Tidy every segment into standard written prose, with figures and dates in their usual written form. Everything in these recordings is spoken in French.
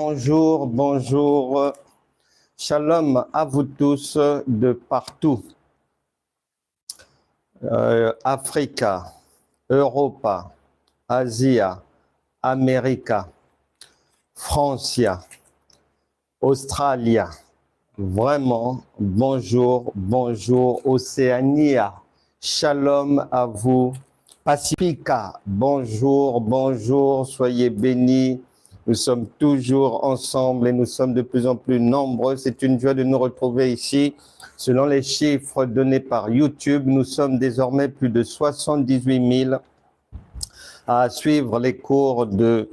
bonjour, bonjour. Shalom à vous tous de partout. Africa, Europa, Asia, America, Francia, Australia. Vraiment, bonjour, bonjour, Océania. Shalom à vous. Pacifica, bonjour, bonjour, soyez bénis. Nous sommes toujours ensemble et nous sommes de plus en plus nombreux. C'est une joie de nous retrouver ici. Selon les chiffres donnés par YouTube, nous sommes désormais plus de 78 000 à suivre les cours de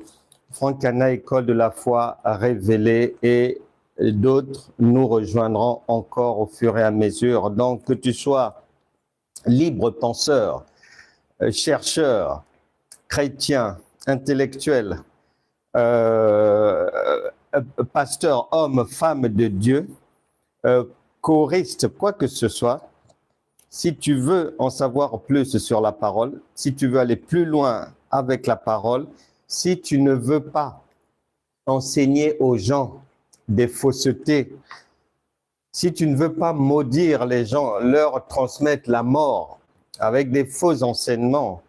Franck Cana, École de la foi révélée, et d'autres nous rejoindront encore au fur et à mesure. Donc, que tu sois libre penseur, chercheur, chrétien, intellectuel, pasteur, homme, femme de Dieu, choriste, quoi que ce soit, si tu veux en savoir plus sur la parole, si tu veux aller plus loin avec la parole, si tu ne veux pas enseigner aux gens des faussetés, si tu ne veux pas maudire les gens, leur transmettre la mort avec des faux enseignements,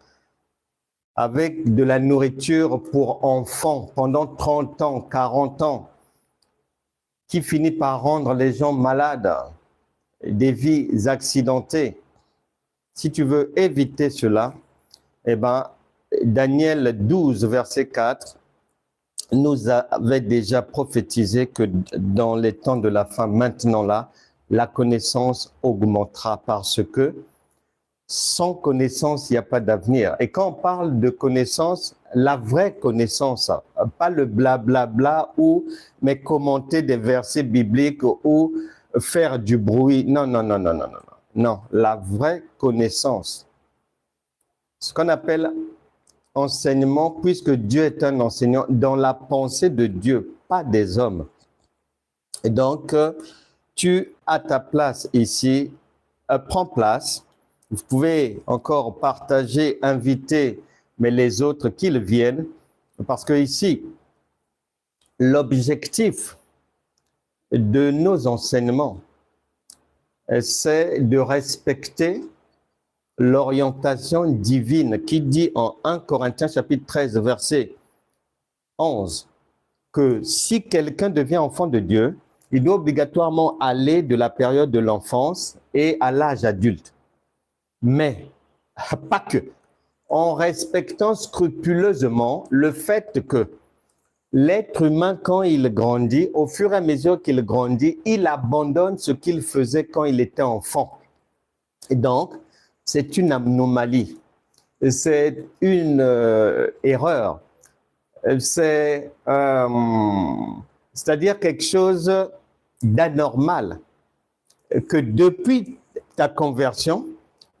avec de la nourriture pour enfants pendant 30 ans, 40 ans, qui finit par rendre les gens malades, des vies accidentées. Si tu veux éviter cela, eh bien, Daniel 12, verset 4, nous avait déjà prophétisé que dans les temps de la fin, maintenant là, la connaissance augmentera parce que sans connaissance, il n'y a pas d'avenir. Et quand on parle de connaissance, la vraie connaissance, pas le blablabla ou mais commenter des versets bibliques ou faire du bruit. Non, non, non, non, non, non. Non, la vraie connaissance. Ce qu'on appelle enseignement, puisque Dieu est un enseignant dans la pensée de Dieu, pas des hommes. Et donc, tu as ta place ici, prends place. Vous pouvez encore partager, inviter, mais les autres qu'ils viennent, parce que ici, l'objectif de nos enseignements, c'est de respecter l'orientation divine qui dit en 1 Corinthiens chapitre 13, verset 11, que si quelqu'un devient enfant de Dieu, il doit obligatoirement aller de la période de l'enfance et à l'âge adulte. Mais pas que, en respectant scrupuleusement le fait que l'être humain, quand il grandit, au fur et à mesure qu'il grandit, il abandonne ce qu'il faisait quand il était enfant. Et donc, c'est une anomalie, c'est une erreur, c'est-à-dire quelque chose d'anormal, que depuis ta conversion,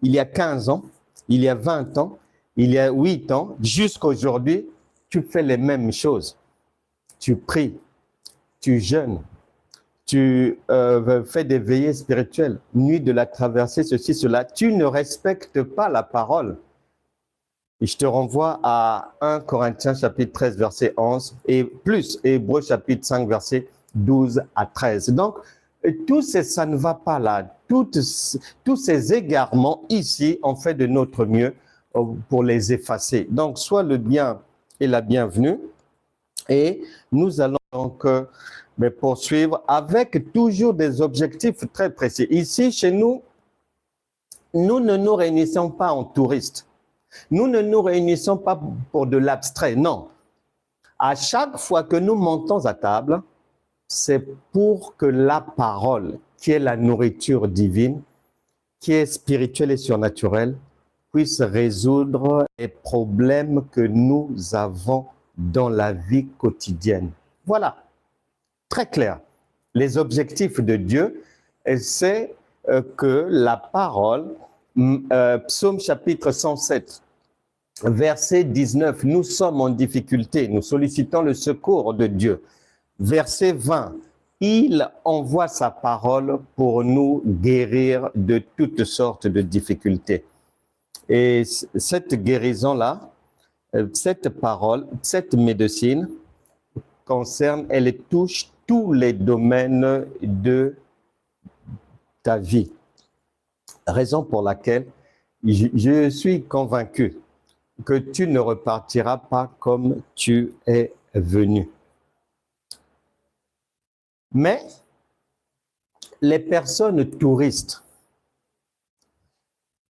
il y a 15 ans, il y a 20 ans, il y a 8 ans, jusqu'à aujourd'hui, tu fais les mêmes choses. Tu pries, tu jeûnes, tu fais des veillées spirituelles, nuit de la traversée, ceci, cela. Tu ne respectes pas la parole. Et je te renvoie à 1 Corinthiens chapitre 13, verset 11, et plus Hébreux chapitre 5, verset 12 à 13. Donc, ça ne va pas là. Tous ces égarements ici, on fait de notre mieux pour les effacer. Donc, sois le bien et la bienvenue. Et nous allons donc poursuivre avec toujours des objectifs très précis. Ici, chez nous, nous ne nous réunissons pas en touristes. Nous ne nous réunissons pas pour de l'abstrait, non. À chaque fois que nous montons à table, c'est pour que la parole, qui est la nourriture divine, qui est spirituelle et surnaturelle, puisse résoudre les problèmes que nous avons dans la vie quotidienne. Voilà, très clair. Les objectifs de Dieu, c'est que la parole, Psaume chapitre 107, verset 19, nous sommes en difficulté, nous sollicitons le secours de Dieu. Verset 20, il envoie sa parole pour nous guérir de toutes sortes de difficultés. Et cette guérison-là, cette parole, cette médecine concerne, elle touche tous les domaines de ta vie. Raison pour laquelle je suis convaincu que tu ne repartiras pas comme tu es venu. Mais les personnes touristes,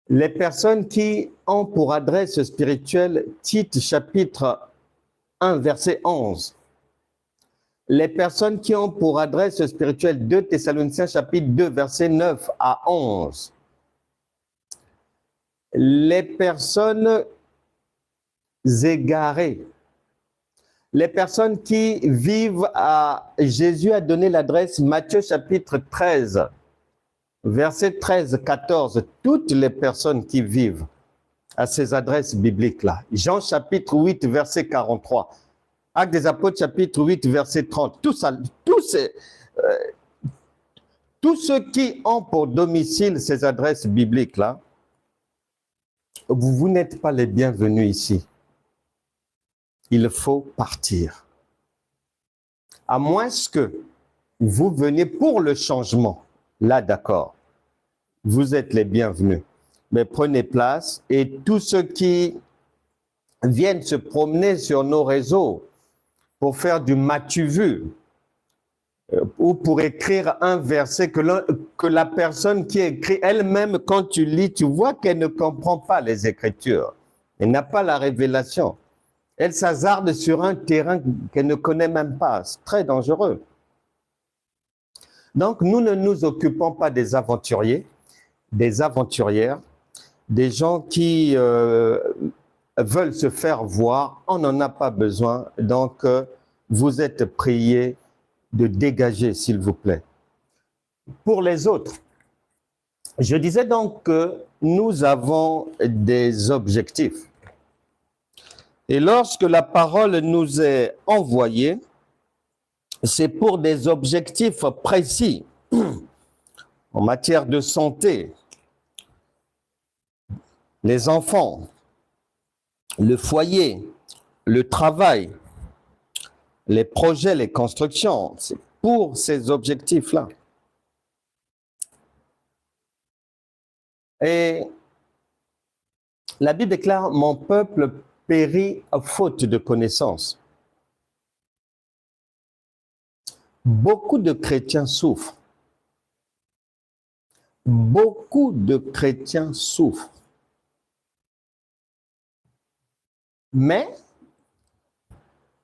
les personnes qui ont pour adresse spirituelle Tite chapitre 1 verset 11, les personnes qui ont pour adresse spirituelle 2 Thessaloniciens chapitre 2 verset 9 à 11, les personnes égarées, les personnes qui vivent à... Jésus a donné l'adresse Matthieu chapitre 13, verset 13, 14, toutes les personnes qui vivent à ces adresses bibliques-là. Jean chapitre 8, verset 43, Actes des Apôtres chapitre 8, verset 30, tous ceux qui ont pour domicile ces adresses bibliques-là, vous n'êtes pas les bienvenus ici. Il faut partir. À moins que vous veniez pour le changement, là d'accord, vous êtes les bienvenus. Mais prenez place et tous ceux qui viennent se promener sur nos réseaux pour faire du m'as-tu vu ou pour écrire un verset que la personne qui écrit elle-même, quand tu lis, tu vois qu'elle ne comprend pas les Écritures. Elle n'a pas la révélation. Elle s'hasarde sur un terrain qu'elle ne connaît même pas. C'est très dangereux. Donc, nous ne nous occupons pas des aventuriers, des aventurières, des gens qui veulent se faire voir. On n'en a pas besoin. Donc, vous êtes priés de dégager, s'il vous plaît. Pour les autres, je disais donc que nous avons des objectifs. Et lorsque la parole nous est envoyée, c'est pour des objectifs précis en matière de santé, les enfants, le foyer, le travail, les projets, les constructions. C'est pour ces objectifs-là. Et la Bible déclare « Mon peuple périt à faute de connaissance ». Beaucoup de chrétiens souffrent. Beaucoup de chrétiens souffrent. Mais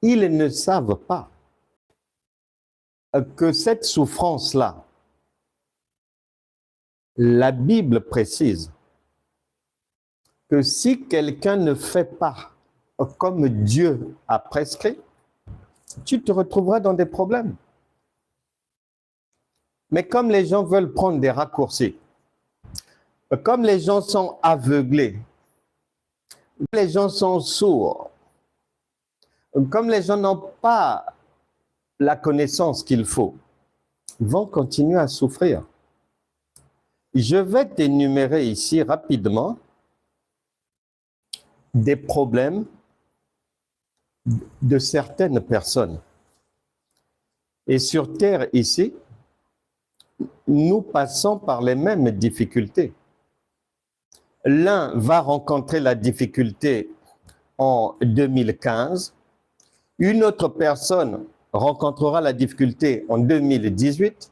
ils ne savent pas que cette souffrance-là, la Bible précise que si quelqu'un ne fait pas comme Dieu a prescrit, tu te retrouveras dans des problèmes. Mais comme les gens veulent prendre des raccourcis, comme les gens sont aveuglés, les gens sont sourds, comme les gens n'ont pas la connaissance qu'il faut, ils vont continuer à souffrir. Je vais t'énumérer ici rapidement des problèmes de certaines personnes. Et sur terre ici, nous passons par les mêmes difficultés. L'un va rencontrer la difficulté en 2015, une autre personne rencontrera la difficulté en 2018,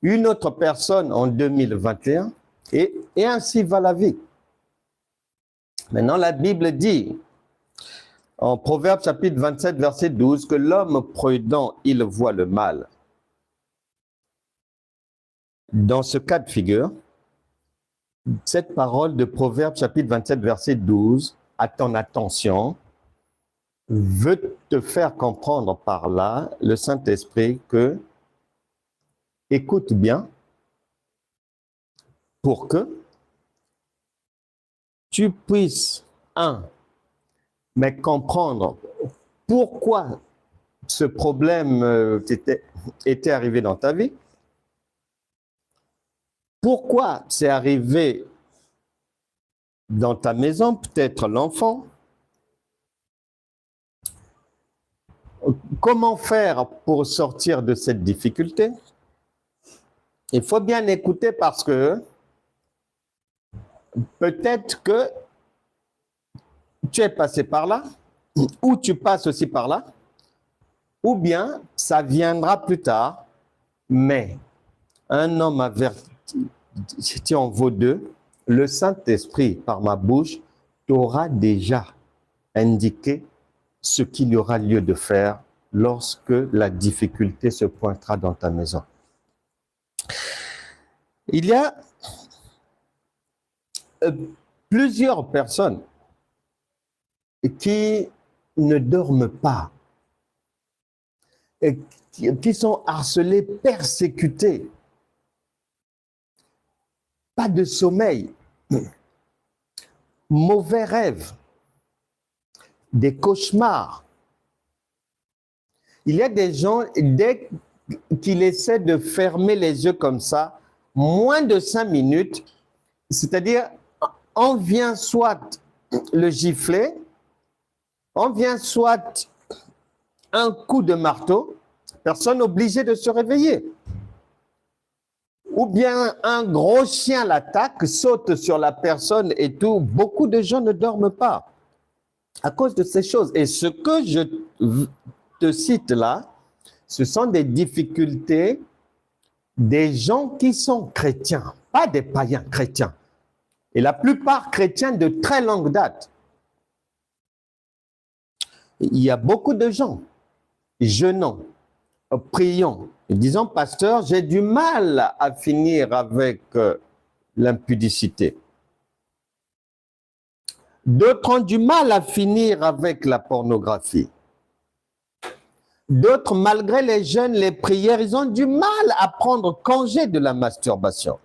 une autre personne en 2021, et ainsi va la vie. Maintenant, la Bible dit, en Proverbe chapitre 27, verset 12, que l'homme prudent, il voit le mal. Dans ce cas de figure, cette parole de Proverbe chapitre 27, verset 12, à ton attention, veut te faire comprendre par là, le Saint-Esprit, que, écoute bien, pour que tu puisses, mais comprendre pourquoi ce problème était arrivé dans ta vie, pourquoi c'est arrivé dans ta maison, peut-être l'enfant, comment faire pour sortir de cette difficulté? Il faut bien écouter parce que peut-être que tu es passé par là, ou tu passes aussi par là, ou bien ça viendra plus tard, mais un homme averti en vaut deux, le Saint-Esprit, par ma bouche, t'aura déjà indiqué ce qu'il y aura lieu de faire lorsque la difficulté se pointera dans ta maison. Il y a plusieurs personnes qui ne dorment pas, et qui sont harcelées, persécutées, pas de sommeil, mauvais rêves, des cauchemars. Il y a des gens, dès qu'ils essaient de fermer les yeux comme ça, moins de 5 minutes, c'est-à-dire, on vient soit le gifler, on vient soit un coup de marteau, personne obligé de se réveiller. Ou bien un gros chien l'attaque, saute sur la personne et tout. Beaucoup de gens ne dorment pas à cause de ces choses. Et ce que je te cite là, ce sont des difficultés des gens qui sont chrétiens, pas des païens chrétiens. Et la plupart chrétiens de très longue date. Il y a beaucoup de gens jeûnant, priant, disant, pasteur, j'ai du mal à finir avec l'impudicité. D'autres ont du mal à finir avec la pornographie. D'autres, malgré les jeûnes, les prières, ils ont du mal à prendre congé de la masturbation.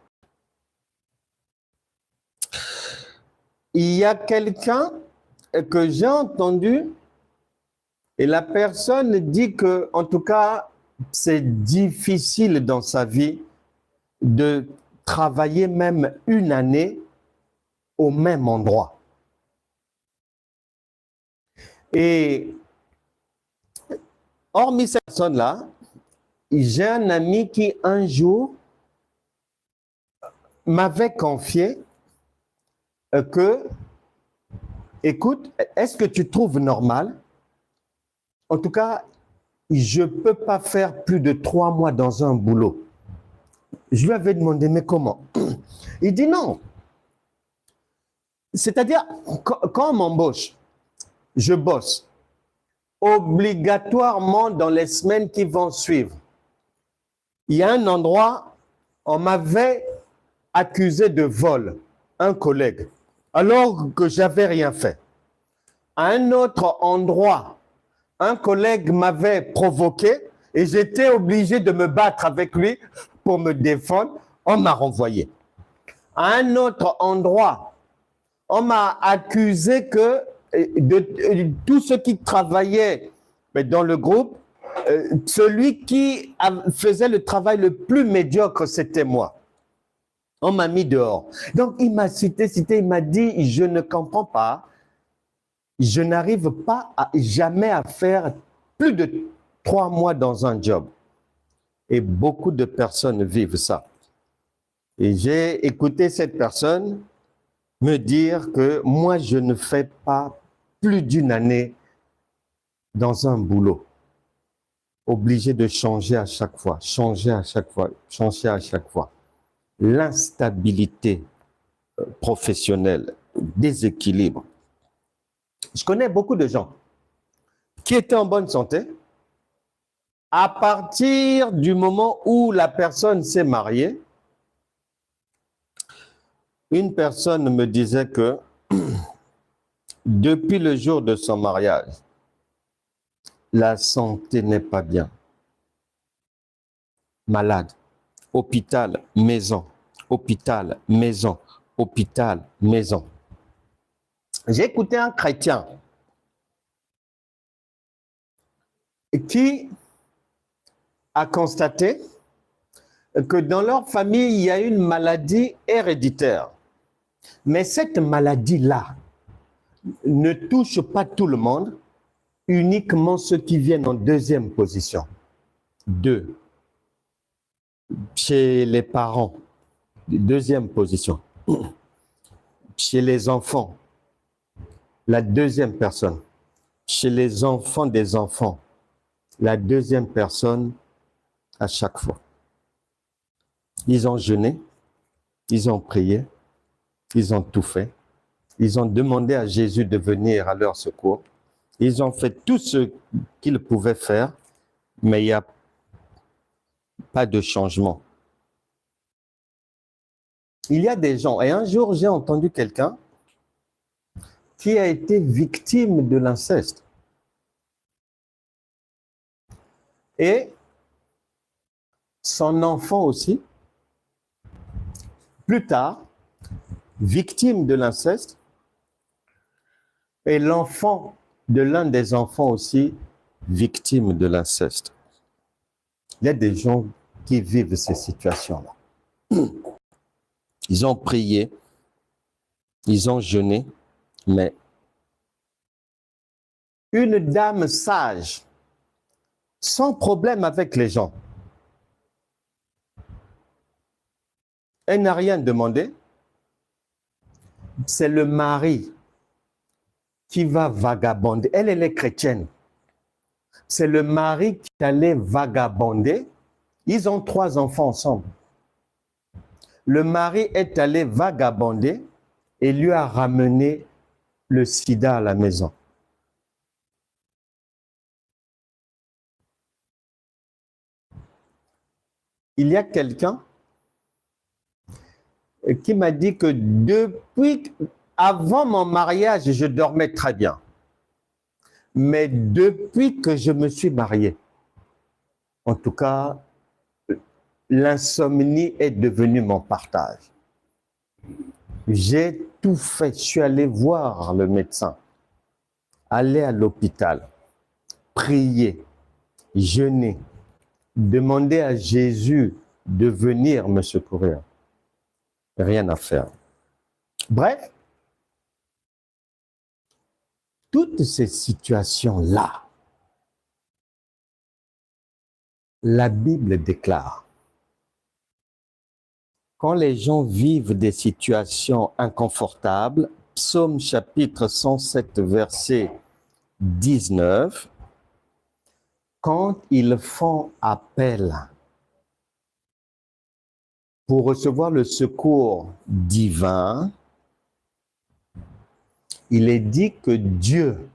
Il y a quelqu'un que j'ai entendu et la personne dit que, en tout cas, c'est difficile dans sa vie de travailler même une année au même endroit. Et hormis cette personne-là, j'ai un ami qui un jour m'avait confié que, écoute, est-ce que tu trouves normal? En tout cas, je ne peux pas faire plus de 3 mois dans un boulot. Je lui avais demandé, mais comment? Il dit non. C'est-à-dire, quand on m'embauche, je bosse. Obligatoirement, dans les semaines qui vont suivre, il y a un endroit, on m'avait accusé de vol, un collègue, alors que je n'avais rien fait. À un autre endroit, un collègue m'avait provoqué et j'étais obligé de me battre avec lui pour me défendre. On m'a renvoyé. À un autre endroit, on m'a accusé que de tous ceux qui travaillaient dans le groupe, celui qui faisait le travail le plus médiocre, c'était moi. On m'a mis dehors. Donc, il m'a cité, il m'a dit, je ne comprends pas. Je n'arrive pas jamais à faire plus de 3 mois dans un job. Et beaucoup de personnes vivent ça. Et j'ai écouté cette personne me dire que moi, je ne fais pas plus d'une année dans un boulot. Obligé de changer à chaque fois, changer à chaque fois, changer à chaque fois. L'instabilité professionnelle, déséquilibre. Je connais beaucoup de gens qui étaient en bonne santé. À partir du moment où la personne s'est mariée, une personne me disait que depuis le jour de son mariage, la santé n'est pas bien. Malade, hôpital, maison, hôpital, maison, hôpital, maison. J'ai écouté un chrétien qui a constaté que dans leur famille, il y a une maladie héréditaire. Mais cette maladie-là ne touche pas tout le monde, uniquement ceux qui viennent en deuxième position. 2. Chez les parents, deuxième position. Chez les enfants, la deuxième personne. Chez les enfants des enfants, la deuxième personne à chaque fois. Ils ont jeûné, ils ont prié, ils ont tout fait. Ils ont demandé à Jésus de venir à leur secours. Ils ont fait tout ce qu'ils pouvaient faire, mais il n'y a pas de changement. Il y a des gens, et un jour j'ai entendu quelqu'un qui a été victime de l'inceste. Et son enfant aussi, plus tard, victime de l'inceste, et l'enfant de l'un des enfants aussi, victime de l'inceste. Il y a des gens qui vivent ces situations-là. Ils ont prié, ils ont jeûné, mais une dame sage, sans problème avec les gens, elle n'a rien demandé. C'est le mari qui va vagabonder. Elle est chrétienne. C'est le mari qui allait vagabonder. Ils ont 3 enfants ensemble. Le mari est allé vagabonder et lui a ramené le sida à la maison. Il y a quelqu'un qui m'a dit que avant mon mariage, je dormais très bien. Mais depuis que je me suis marié, en tout cas, l'insomnie est devenue mon partage. J'ai tout fait. Je suis allé voir le médecin, aller à l'hôpital, prier, jeûner, demander à Jésus de venir me secourir. Rien à faire. Bref, toutes ces situations-là, la Bible déclare, quand les gens vivent des situations inconfortables, Psaume chapitre 107, verset 19, quand ils font appel pour recevoir le secours divin, il est dit que Dieu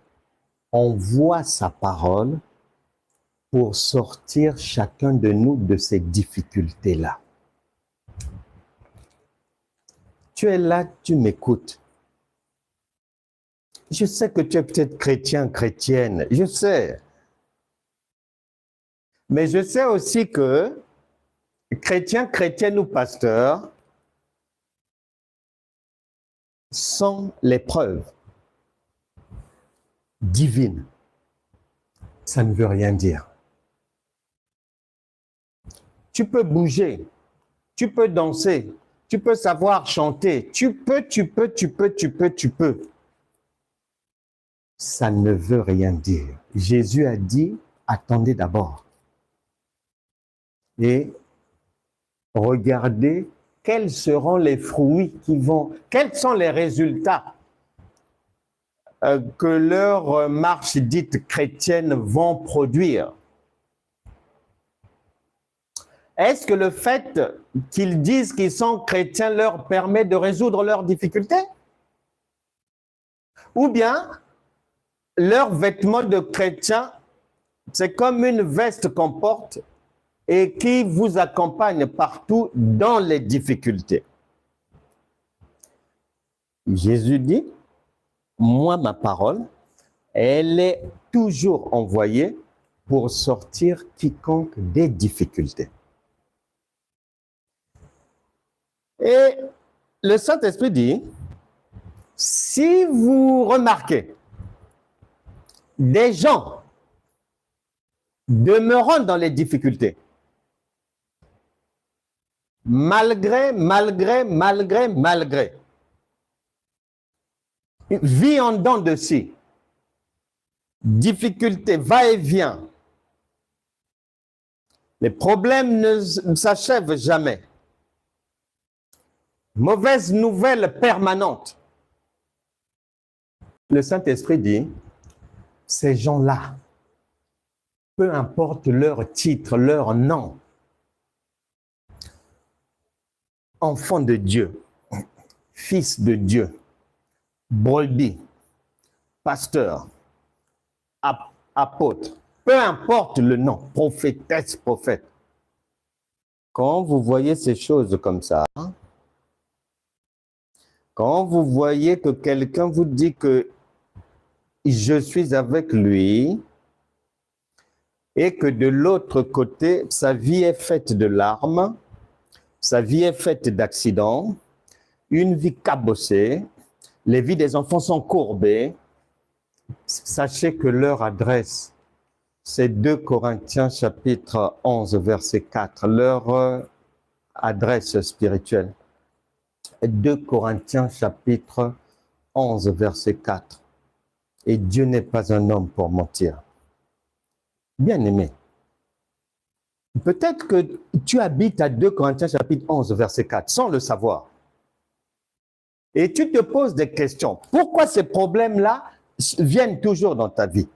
envoie sa parole pour sortir chacun de nous de ces difficultés-là. Tu es là, tu m'écoutes. Je sais que tu es peut-être chrétien, chrétienne, je sais. Mais je sais aussi que chrétien, chrétienne ou pasteur, sans l'épreuve divine, ça ne veut rien dire. Tu peux bouger, tu peux danser, tu peux savoir chanter, tu peux. Ça ne veut rien dire. Jésus a dit, attendez d'abord. Et regardez quels seront les fruits quels sont les résultats que leur marche dite chrétienne vont produire. Est-ce que le fait qu'ils disent qu'ils sont chrétiens leur permet de résoudre leurs difficultés? Ou bien, leur vêtement de chrétien, c'est comme une veste qu'on porte et qui vous accompagne partout dans les difficultés. Jésus dit, moi, ma parole, elle est toujours envoyée pour sortir quiconque des difficultés. Et le Saint-Esprit dit, si vous remarquez des gens demeurant dans les difficultés, malgré, vie en dents de scie, difficulté, va-et-vient. Les problèmes ne s'achèvent jamais. Mauvaise nouvelle permanente. Le Saint-Esprit dit, ces gens-là, peu importe leur titre, leur nom, enfants de Dieu, fils de Dieu, brebis, pasteur, apôtre, peu importe le nom, prophétesse, prophète. Quand vous voyez ces choses comme ça, quand vous voyez que quelqu'un vous dit que je suis avec lui et que de l'autre côté, sa vie est faite de larmes, sa vie est faite d'accidents, une vie cabossée, les vies des enfants sont courbées, sachez que leur adresse, c'est 2 Corinthiens chapitre 11, verset 4, leur adresse spirituelle. 2 Corinthiens chapitre 11, verset 4. Et Dieu n'est pas un homme pour mentir. Bien-aimé, peut-être que tu habites à 2 Corinthiens chapitre 11, verset 4, sans le savoir. Et tu te poses des questions. Pourquoi ces problèmes-là viennent toujours dans ta vie?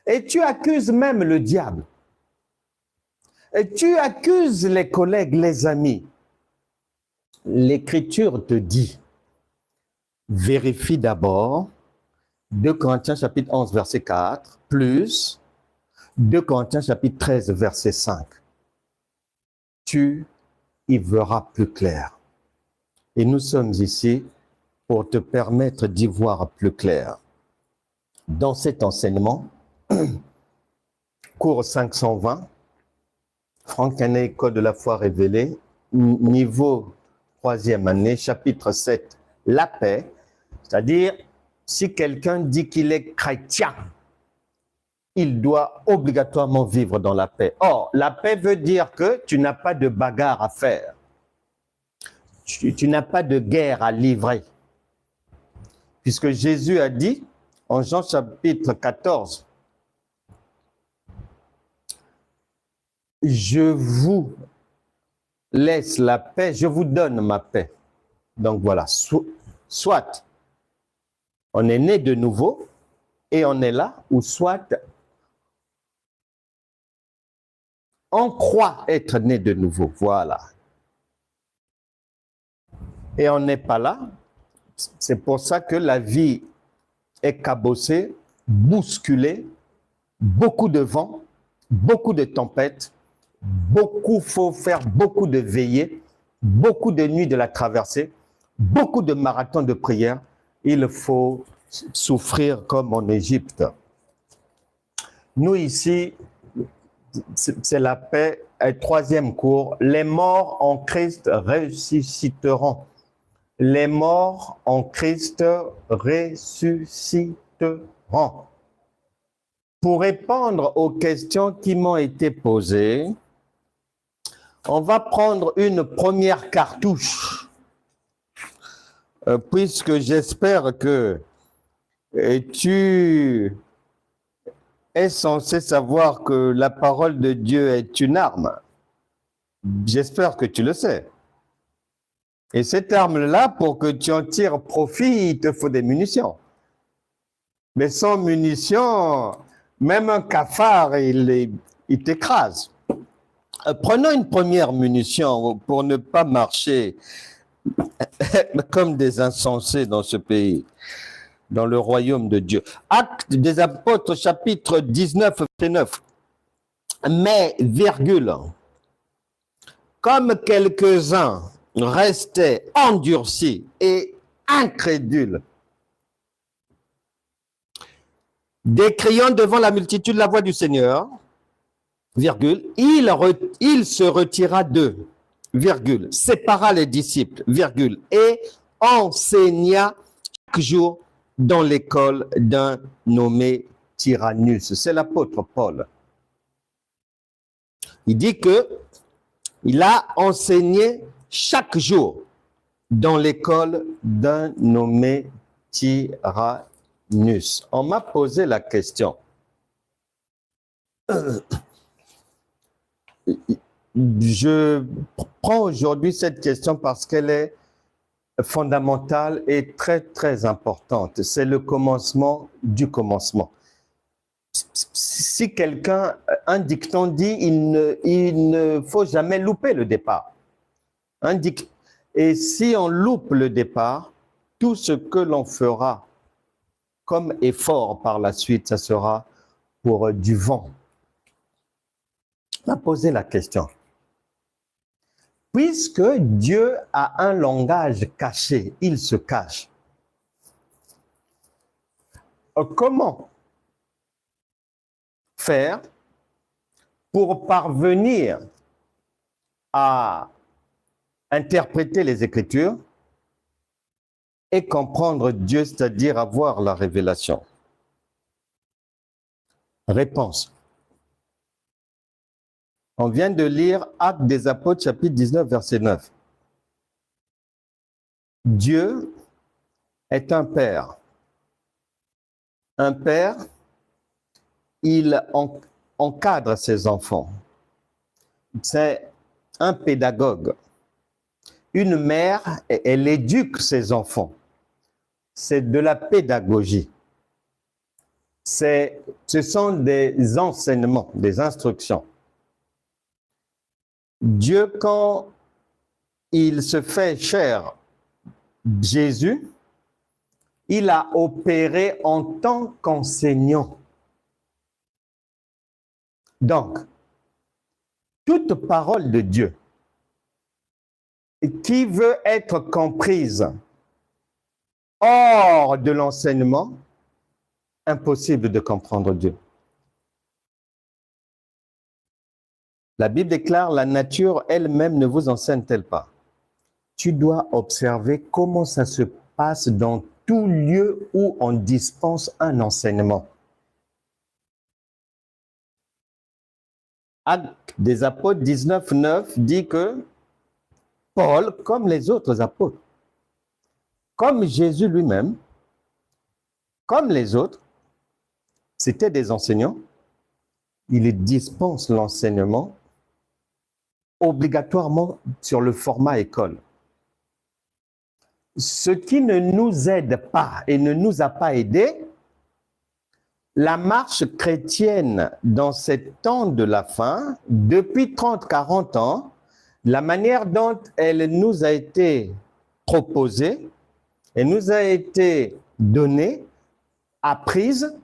Et tu accuses même le diable. Et tu accuses les collègues, les amis. L'Écriture te dit, vérifie d'abord 2 Corinthiens chapitre 11, verset 4, plus 2 Corinthiens chapitre 13, verset 5. Tu y verras plus clair. Et nous sommes ici pour te permettre d'y voir plus clair. Dans cet enseignement, cours 520, Franck Canet, École de la foi révélée, niveau 3e année, chapitre 7, la paix, c'est-à-dire, si quelqu'un dit qu'il est chrétien, il doit obligatoirement vivre dans la paix. Or, la paix veut dire que tu n'as pas de bagarre à faire. Tu n'as pas de guerre à livrer. Puisque Jésus a dit, en Jean chapitre 14, je vous laisse la paix, je vous donne ma paix. Donc voilà, soit on est né de nouveau et on est là, ou soit on croit être né de nouveau. Voilà. Et on n'est pas là. C'est pour ça que la vie est cabossée, bousculée, beaucoup de vent, beaucoup de tempêtes, faut faire beaucoup de veillées, beaucoup de nuits de la traversée, beaucoup de marathons de prière. Il faut souffrir comme en Égypte. Nous ici, c'est la paix, 3e cours. Les morts en Christ ressusciteront. Les morts en Christ ressusciteront. Pour répondre aux questions qui m'ont été posées, on va prendre une première cartouche, puisque j'espère que tu es censé savoir que la parole de Dieu est une arme. J'espère que tu le sais. Et cette arme-là, pour que tu en tires profit, il te faut des munitions. Mais sans munitions, même un cafard, il t'écrase. Prenons une première munition pour ne pas marcher comme des insensés dans ce pays, dans le royaume de Dieu. Actes des apôtres, chapitre 19, verset 9. Mais, virgule, comme quelques-uns restaient endurcis et incrédules, décriant devant la multitude la voix du Seigneur, virgule, il se retira d'eux, virgule, sépara les disciples, virgule, et enseigna chaque jour dans l'école d'un nommé Tyrannus. C'est l'apôtre Paul. Il dit que il a enseigné chaque jour dans l'école d'un nommé Tyrannus. nus. On m'a posé la question. Je prends aujourd'hui cette question parce qu'elle est fondamentale et très, très importante. C'est le commencement du commencement. Si quelqu'un, un dicton dit, il ne faut jamais louper le départ. Et si on loupe le départ, tout ce que l'on fera comme effort par la suite, ça sera pour du vent. On m'a posé la question. Puisque Dieu a un langage caché, il se cache. Comment faire pour parvenir à interpréter les Écritures et comprendre Dieu, c'est-à-dire avoir la révélation? Réponse. On vient de lire Actes des Apôtres, chapitre 19, verset 9. Dieu est un père. Un père, il encadre ses enfants. C'est un pédagogue. Une mère, elle éduque ses enfants. C'est de la pédagogie. Ce sont des enseignements, des instructions. Dieu, quand il se fait chair, Jésus, il a opéré en tant qu'enseignant. Donc, toute parole de Dieu qui veut être comprise hors de l'enseignement, impossible de comprendre Dieu. La Bible déclare, la nature elle-même ne vous enseigne-t-elle pas? Tu dois observer comment ça se passe dans tout lieu où on dispense un enseignement. Actes des Apôtres 19, 9 dit que Paul, comme les autres apôtres, comme Jésus lui-même, comme les autres, c'était des enseignants. Il dispense l'enseignement obligatoirement sur le format école. Ce qui ne nous aide pas et ne nous a pas aidés, la marche chrétienne dans ces temps de la fin, depuis 30-40 ans, la manière dont elle nous a été proposée, elle nous a été donnée, apprise,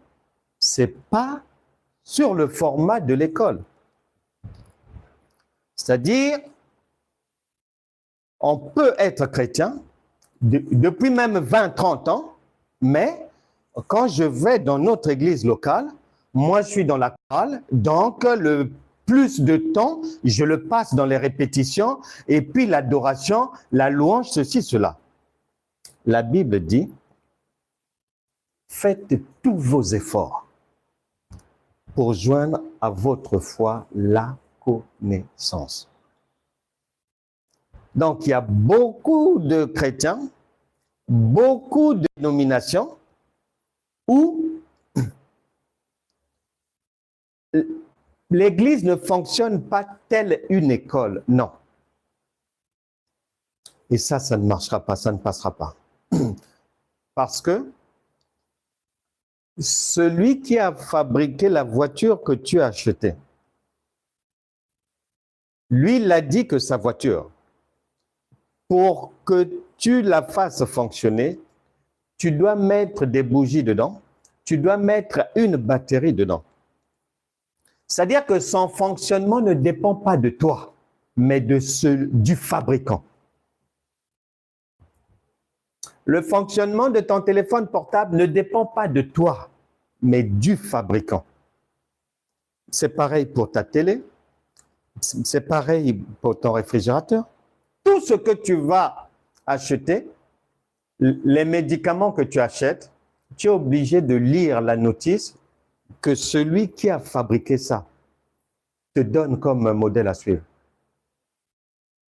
c'est pas sur le format de l'école. C'est-à-dire, on peut être chrétien depuis même 20-30 ans, mais quand je vais dans notre église locale, moi je suis dans la chorale, donc le plus de temps, je le passe dans les répétitions, et puis l'adoration, la louange, ceci, cela. La Bible dit, faites tous vos efforts pour joindre à votre foi la connaissance. Donc, il y a beaucoup de chrétiens, beaucoup de dénominations où l'Église ne fonctionne pas telle une école, non. Et ça ne marchera pas, ça ne passera pas. Parce que celui qui a fabriqué la voiture que tu as achetée, lui, il a dit que sa voiture, pour que tu la fasses fonctionner, tu dois mettre des bougies dedans, tu dois mettre une batterie dedans. C'est-à-dire que son fonctionnement ne dépend pas de toi, mais du fabricant. Le fonctionnement de ton téléphone portable ne dépend pas de toi, mais du fabricant. C'est pareil pour ta télé, c'est pareil pour ton réfrigérateur. Tout ce que tu vas acheter, les médicaments que tu achètes, tu es obligé de lire la notice que celui qui a fabriqué ça te donne comme modèle à suivre.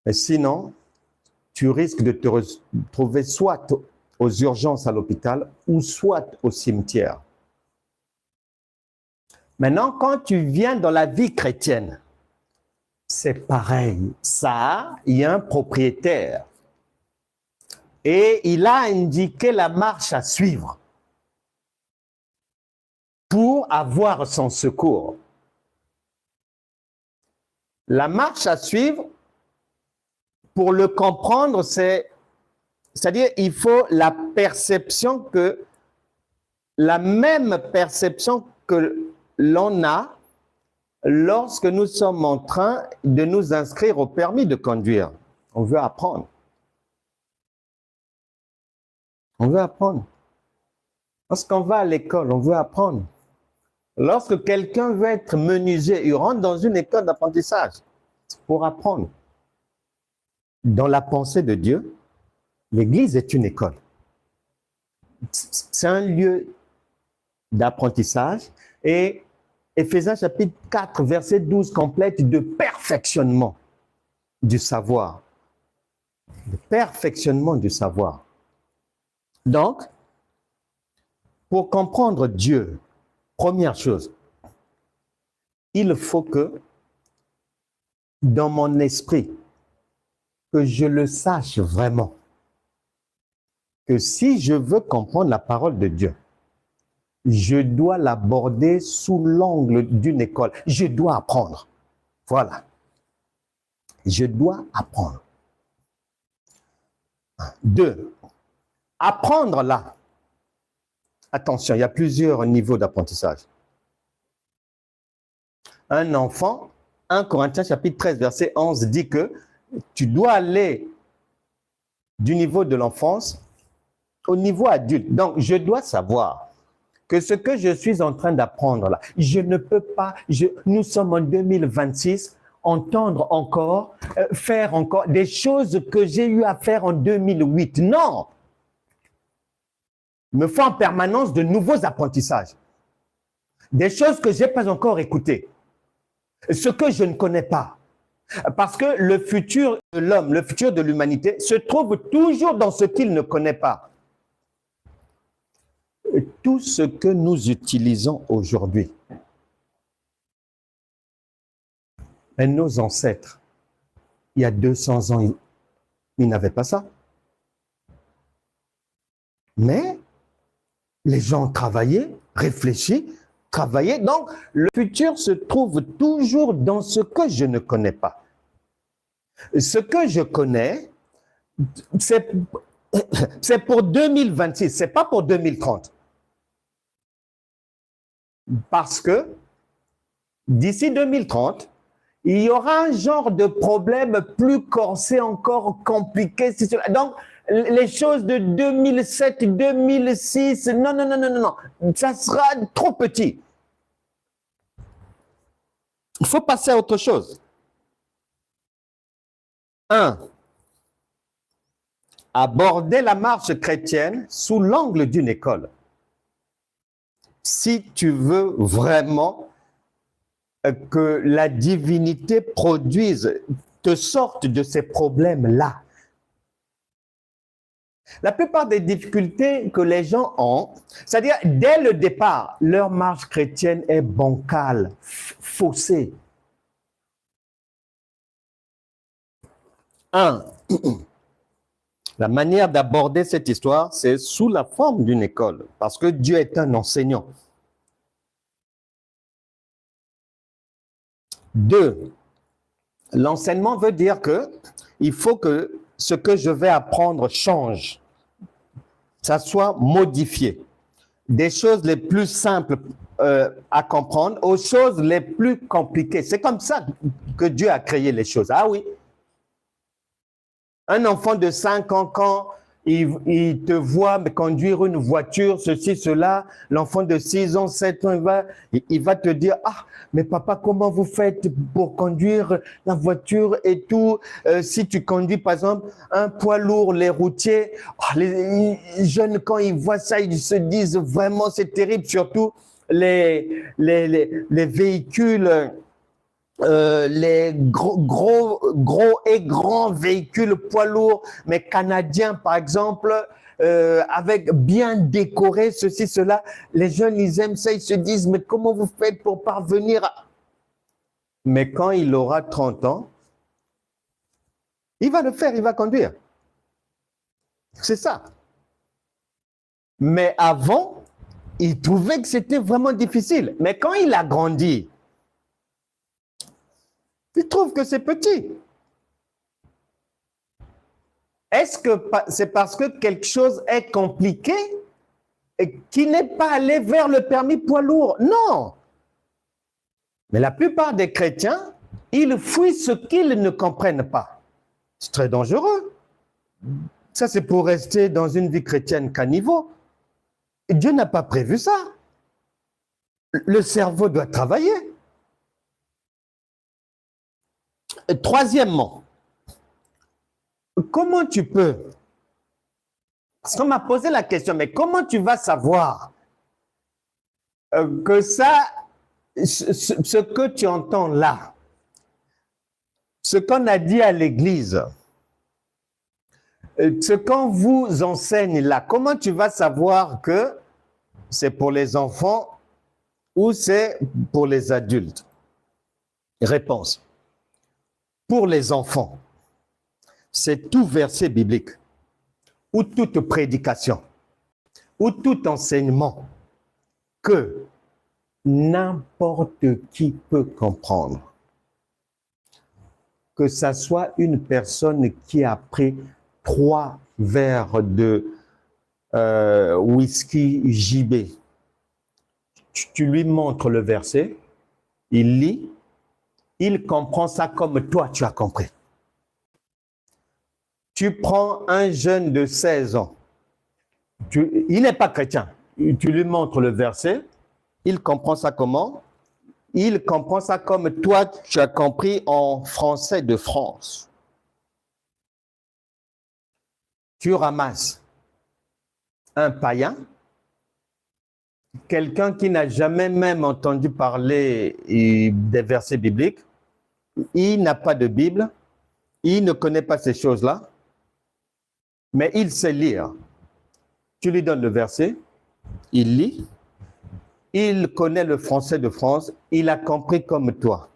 Et sinon, tu risques de te retrouver soit aux urgences à l'hôpital ou soit au cimetière. Maintenant, quand tu viens dans la vie chrétienne, c'est pareil. Ça, il y a un propriétaire. Et il a indiqué la marche à suivre pour avoir son secours. La marche à suivre, pour le comprendre, c'est-à-dire il faut la même perception que l'on a lorsque nous sommes en train de nous inscrire au permis de conduire. On veut apprendre. On veut apprendre. Lorsqu'on va à l'école, on veut apprendre. Lorsque quelqu'un veut être menuisier, il rentre dans une école d'apprentissage pour apprendre. Dans la pensée de Dieu, l'Église est une école. C'est un lieu d'apprentissage. Et Éphésiens chapitre 4, verset 12 complète de perfectionnement du savoir. De perfectionnement du savoir. Donc, pour comprendre Dieu, première chose, il faut que dans mon esprit, que je le sache vraiment, que si je veux comprendre la parole de Dieu, je dois l'aborder sous l'angle d'une école. Je dois apprendre. Voilà. Je dois apprendre. 2. Apprendre là. Attention, il y a plusieurs niveaux d'apprentissage. Un enfant, 1 Corinthiens chapitre 13, verset 11 dit que tu dois aller du niveau de l'enfance au niveau adulte. Donc, je dois savoir que ce que je suis en train d'apprendre là, je ne peux pas, nous sommes en 2026, entendre encore, faire encore des choses que j'ai eu à faire en 2008. Non! Il me faut en permanence de nouveaux apprentissages. Des choses que je n'ai pas encore écoutées. Ce que je ne connais pas. Parce que le futur de l'homme, le futur de l'humanité se trouve toujours dans ce qu'il ne connaît pas. Tout ce que nous utilisons aujourd'hui, et nos ancêtres, il y a 200 ans, ils n'avaient pas ça. Mais les gens travaillaient, réfléchissent, travaillaient. Donc, le futur se trouve toujours dans ce que je ne connais pas. Ce que je connais, c'est pour 2026, ce n'est pas pour 2030. Parce que d'ici 2030, il y aura un genre de problème plus corsé, encore compliqué. Donc, les choses de 2007, 2006, non, ça sera trop petit. Il faut passer à autre chose. 1. Aborder la marche chrétienne sous l'angle d'une école. Si tu veux vraiment que la divinité produise, te sorte de ces problèmes-là. La plupart des difficultés que les gens ont, c'est-à-dire dès le départ, leur marche chrétienne est bancale, faussée. 1. La manière d'aborder cette histoire, c'est sous la forme d'une école, parce que Dieu est un enseignant. 2. L'enseignement veut dire que il faut que ce que je vais apprendre change, ça soit modifié. Des choses les plus simples à comprendre aux choses les plus compliquées. C'est comme ça que Dieu a créé les choses. Ah oui. Un enfant de 5 ans, quand il te voit conduire une voiture, ceci, cela, l'enfant de 6 ans, 7 ans, il va te dire, ah, mais papa, comment vous faites pour conduire la voiture et tout? Si tu conduis, par exemple, un poids lourd, les routiers, oh, les jeunes, quand ils voient ça, ils se disent vraiment, c'est terrible, surtout les véhicules, les gros et grands véhicules poids lourds, mais canadiens par exemple, avec bien décoré, ceci, cela. Les jeunes, ils aiment ça, ils se disent, mais comment vous faites pour parvenir à... Mais quand il aura 30 ans, il va le faire, il va conduire. C'est ça. Mais avant, il trouvait que c'était vraiment difficile. Mais quand il a grandi, il trouve que c'est petit. Est-ce que c'est parce que quelque chose est compliqué et qu'il n'est pas allé vers le permis poids lourd? Non. Mais la plupart des chrétiens, ils fuient ce qu'ils ne comprennent pas. C'est très dangereux. Ça, c'est pour rester dans une vie chrétienne qu'à niveau. Et Dieu n'a pas prévu ça. Le cerveau doit travailler. Et troisièmement, comment tu peux, parce qu'on m'a posé la question, mais comment tu vas savoir que ça, ce que tu entends là, ce qu'on a dit à l'église, ce qu'on vous enseigne là, comment tu vas savoir que c'est pour les enfants ou c'est pour les adultes? Réponse. Pour les enfants, c'est tout verset biblique ou toute prédication ou tout enseignement que n'importe qui peut comprendre. Que ça soit une personne qui a pris 3 verres de whisky JB, tu lui montres le verset, il lit, il comprend ça comme toi tu as compris. Tu prends un jeune de 16 ans, il n'est pas chrétien, tu lui montres le verset, il comprend ça comment? Il comprend ça comme toi tu as compris en français de France. Tu ramasses un païen, quelqu'un qui n'a jamais même entendu parler des versets bibliques, il n'a pas de Bible, il ne connaît pas ces choses-là, mais il sait lire. Tu lui donnes le verset, il lit, il connaît le français de France, il a compris comme toi.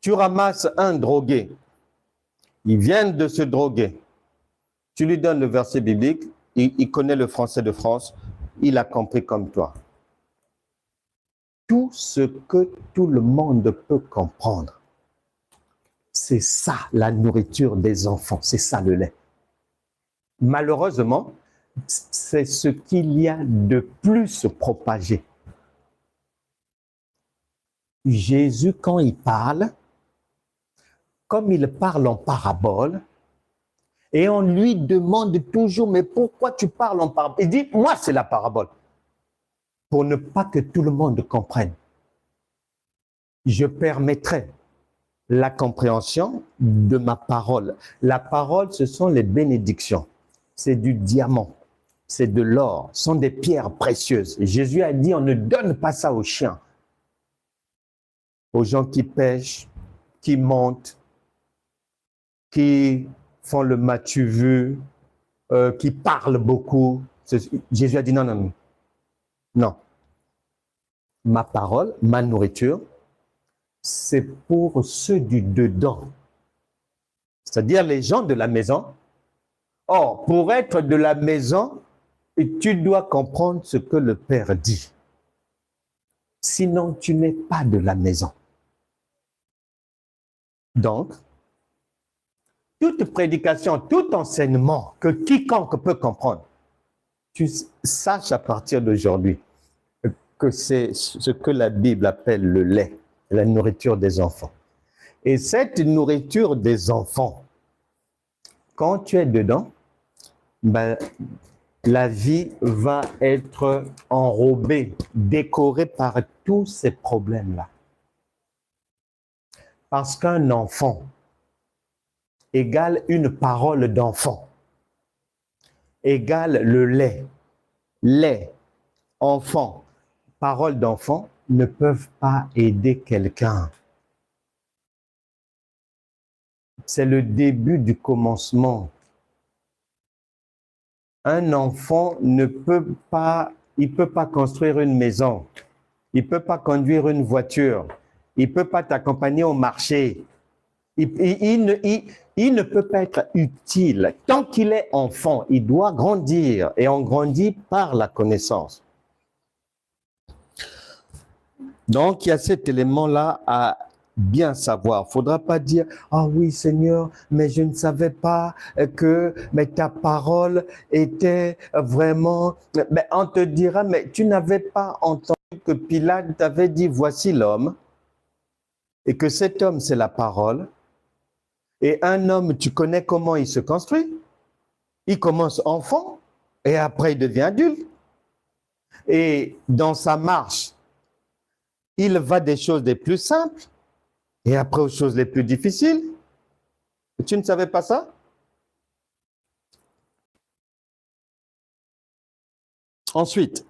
Tu ramasses un drogué, il vient de se droguer, tu lui donnes le verset biblique, il connaît le français de France, il a compris comme toi. Tout ce que tout le monde peut comprendre, c'est ça la nourriture des enfants, c'est ça le lait. Malheureusement, c'est ce qu'il y a de plus propagé. Jésus, quand il parle, comme il parle en parabole, et on lui demande toujours, mais pourquoi tu parles en parabole? Il dit, moi c'est la parabole. Pour ne pas que tout le monde comprenne. Je permettrai la compréhension de ma parole. La parole, ce sont les bénédictions. C'est du diamant, c'est de l'or, ce sont des pierres précieuses. Jésus a dit, on ne donne pas ça aux chiens, aux gens qui pêchent, qui montent, qui font le m'as-tu vu, qui parlent beaucoup. Jésus a dit non, non, non. Non. Ma parole, ma nourriture, c'est pour ceux du dedans. C'est-à-dire les gens de la maison. Or, pour être de la maison, tu dois comprendre ce que le Père dit. Sinon, tu n'es pas de la maison. Donc, toute prédication, tout enseignement que quiconque peut comprendre, tu saches à partir d'aujourd'hui que c'est ce que la Bible appelle le lait, la nourriture des enfants. Et cette nourriture des enfants, quand tu es dedans, ben, la vie va être enrobée, décorée par tous ces problèmes-là. Parce qu'un enfant égale une parole d'enfant, égale le lait. Lait, enfant, parole d'enfant ne peuvent pas aider quelqu'un. C'est le début du commencement Un enfant ne peut pas, il peut pas construire une maison. Il peut pas conduire une voiture. Il peut pas t'accompagner au marché. Il ne peut pas être utile. Tant qu'il est enfant, il doit grandir. Et on grandit par la connaissance. Donc, il y a cet élément-là à bien savoir. Il ne faudra pas dire, ah oui Seigneur, mais je ne savais pas que mais ta parole était vraiment... Mais on te dira, mais tu n'avais pas entendu que Pilate t'avait dit, voici l'homme, et que cet homme, c'est la parole. Et un homme, tu connais comment il se construit? Il commence enfant, et après il devient adulte. Et dans sa marche, il va des choses les plus simples, et après aux choses les plus difficiles. Tu ne savais pas ça? Ensuite,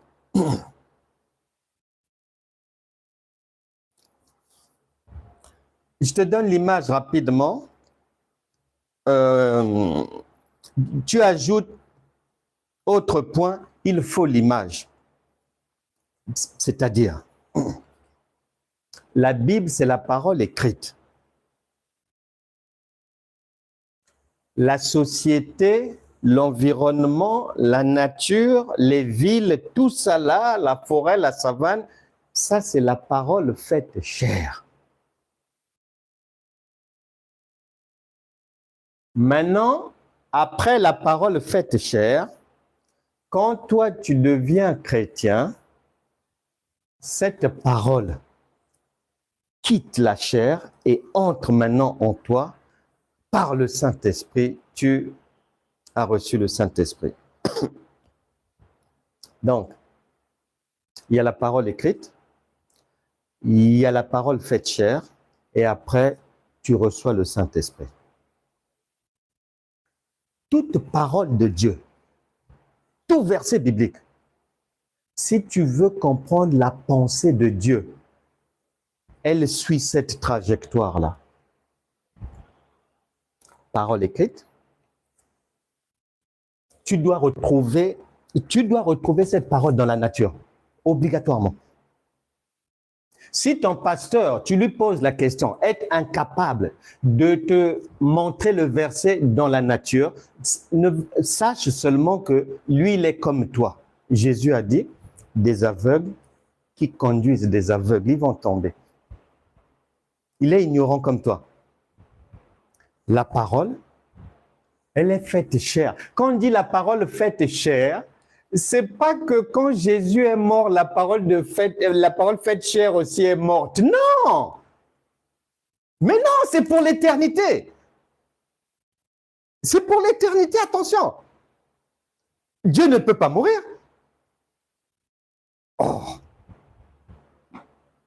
je te donne l'image rapidement. Tu ajoutes autre point, il faut l'image. C'est-à-dire, la Bible, c'est la parole écrite. La société, l'environnement, la nature, les villes, tout ça là, la forêt, la savane, ça c'est la parole faite chair. Maintenant, après la parole faite chair, quand toi tu deviens chrétien, cette parole quitte la chair et entre maintenant en toi par le Saint-Esprit. Tu as reçu le Saint-Esprit. Donc, il y a la parole écrite, il y a la parole faite chair, et après, tu reçois le Saint-Esprit. Toute parole de Dieu, tout verset biblique, si tu veux comprendre la pensée de Dieu, elle suit cette trajectoire-là. Parole écrite, tu dois retrouver cette parole dans la nature, obligatoirement. Si ton pasteur, tu lui poses la question, est incapable de te montrer le verset dans la nature, sache seulement que lui, il est comme toi. Jésus a dit, des aveugles qui conduisent des aveugles, ils vont tomber. Il est ignorant comme toi. La parole, elle est faite chair. Quand on dit la parole faite chair, c'est pas que quand Jésus est mort, la parole faite chair aussi est morte. Non! Mais non, c'est pour l'éternité. C'est pour l'éternité, attention. Dieu ne peut pas mourir. Oh!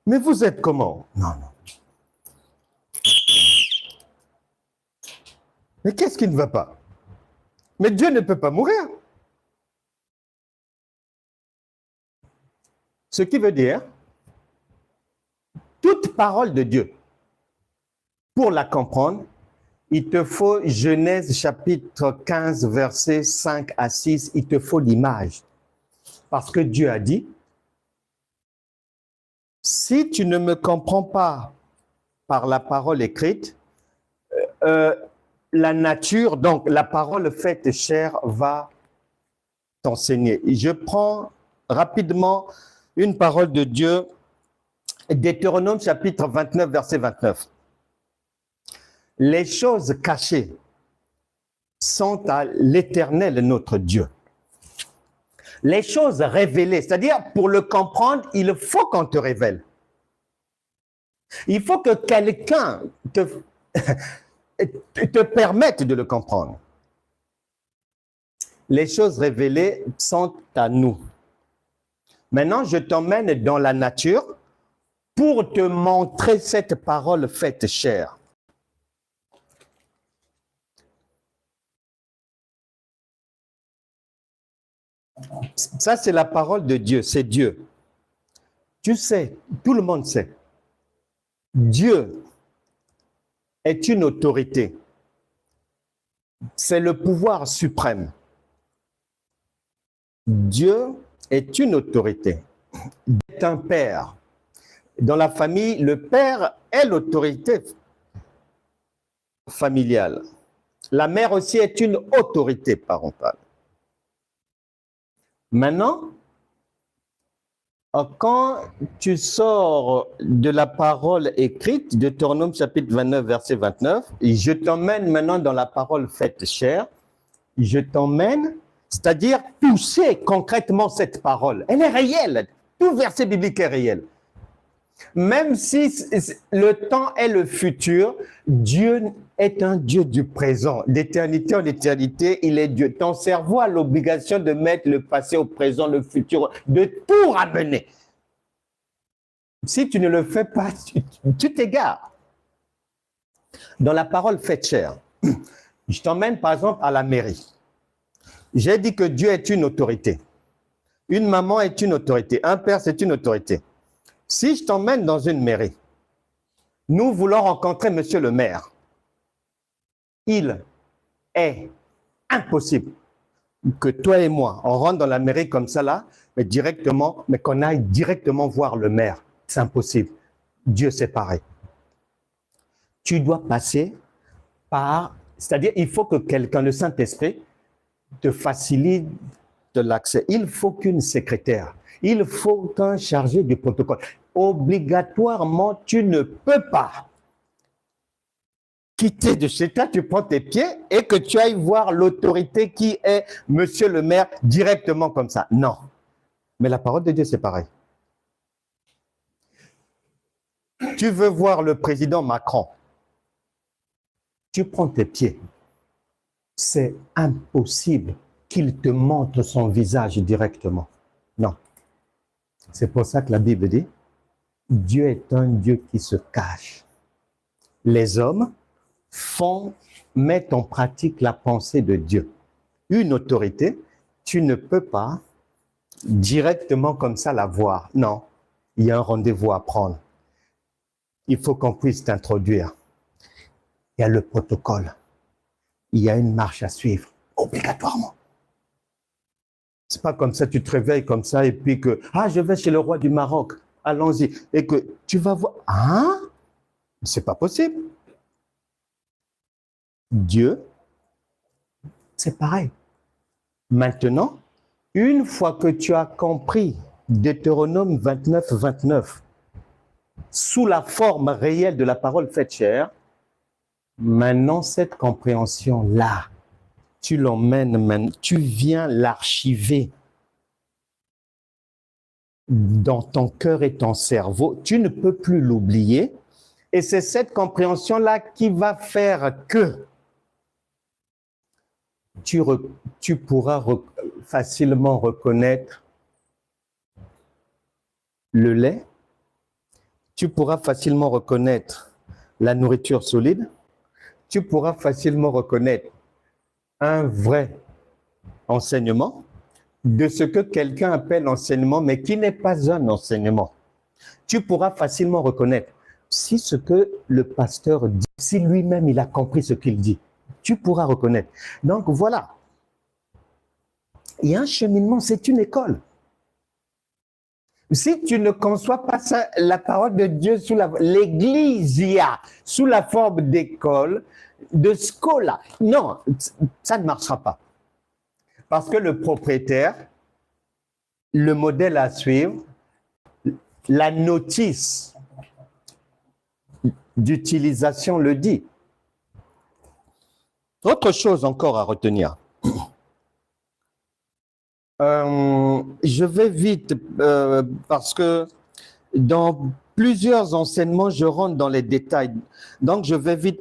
Mais vous êtes comment? Non, non. Mais qu'est-ce qui ne va pas? Mais Dieu ne peut pas mourir. Ce qui veut dire, toute parole de Dieu, pour la comprendre, il te faut Genèse chapitre 15, versets 5 à 6, il te faut l'image. Parce que Dieu a dit, si tu ne me comprends pas par la parole écrite, la nature, donc la parole faite chair, va t'enseigner. Je prends rapidement une parole de Dieu, Deutéronome chapitre 29, verset 29. Les choses cachées sont à l'Éternel notre Dieu. Les choses révélées, c'est-à-dire pour le comprendre, il faut qu'on te révèle. Il faut que quelqu'un te permette de le comprendre. Les choses révélées sont à nous. Maintenant, je t'emmène dans la nature pour te montrer cette parole faite chair. Ça, c'est la parole de Dieu, c'est Dieu. Tu sais, tout le monde sait. Dieu est une autorité. C'est le pouvoir suprême. Dieu est une autorité, est un père. Dans la famille, le père est l'autorité familiale. La mère aussi est une autorité parentale. Maintenant, quand tu sors de la parole écrite, Deutéronome chapitre 29, verset 29, je t'emmène maintenant dans la parole faite chair, je t'emmène, c'est-à-dire toucher concrètement cette parole. Elle est réelle, tout verset biblique est réel. Même si le temps est le futur, Dieu est un Dieu du présent. D'éternité en éternité, il est Dieu. Ton cerveau a l'obligation de mettre le passé au présent, le futur, de tout ramener. Si tu ne le fais pas, tu t'égares. Dans la parole faite chair, je t'emmène par exemple à la mairie. J'ai dit que Dieu est une autorité. Une maman est une autorité. Un père, c'est une autorité. Si je t'emmène dans une mairie, nous voulons rencontrer monsieur le maire. Il est impossible que toi et moi, on rentre dans la mairie comme ça là, mais qu'on aille directement voir le maire. C'est impossible. Dieu c'est pareil. Tu dois passer par, c'est-à-dire il faut que quelqu'un, le Saint-Esprit, te facilite de l'accès. Il faut qu'une secrétaire, il faut qu'un chargé du protocole. Obligatoirement, tu ne peux pas quitter de chez toi, tu prends tes pieds et que tu ailles voir l'autorité qui est monsieur le maire directement comme ça. Non. Mais la parole de Dieu, c'est pareil. Tu veux voir le président Macron, tu prends tes pieds. C'est impossible qu'il te montre son visage directement. Non. C'est pour ça que la Bible dit, Dieu est un Dieu qui se cache. Les hommes mettent en pratique la pensée de Dieu. Une autorité, tu ne peux pas directement comme ça la voir. Non, il y a un rendez-vous à prendre. Il faut qu'on puisse t'introduire. Il y a le protocole. Il y a une marche à suivre, obligatoirement. C'est pas comme ça, tu te réveilles comme ça et puis que, je vais chez le roi du Maroc, allons-y. Et que tu vas voir, c'est pas possible. Dieu, c'est pareil. Maintenant, une fois que tu as compris Deutéronome 29, 29, sous la forme réelle de la parole faite chair, maintenant cette compréhension-là, tu l'emmènes, tu viens l'archiver dans ton cœur et ton cerveau. Tu ne peux plus l'oublier. Et c'est cette compréhension-là qui va faire que tu pourras facilement reconnaître le lait, tu pourras facilement reconnaître la nourriture solide, tu pourras facilement reconnaître un vrai enseignement de ce que quelqu'un appelle enseignement, mais qui n'est pas un enseignement. Tu pourras facilement reconnaître si ce que le pasteur dit, si lui-même il a compris ce qu'il dit. Tu pourras reconnaître. Donc voilà, il y a un cheminement, c'est une école. Si tu ne conçois pas ça, la parole de Dieu sous l'Ecclésia, sous la forme d'école, de scola, non, ça ne marchera pas. Parce que le propriétaire, le modèle à suivre, la notice d'utilisation le dit. Autre chose encore à retenir. Je vais vite parce que dans plusieurs enseignements, je rentre dans les détails. Donc, je vais vite.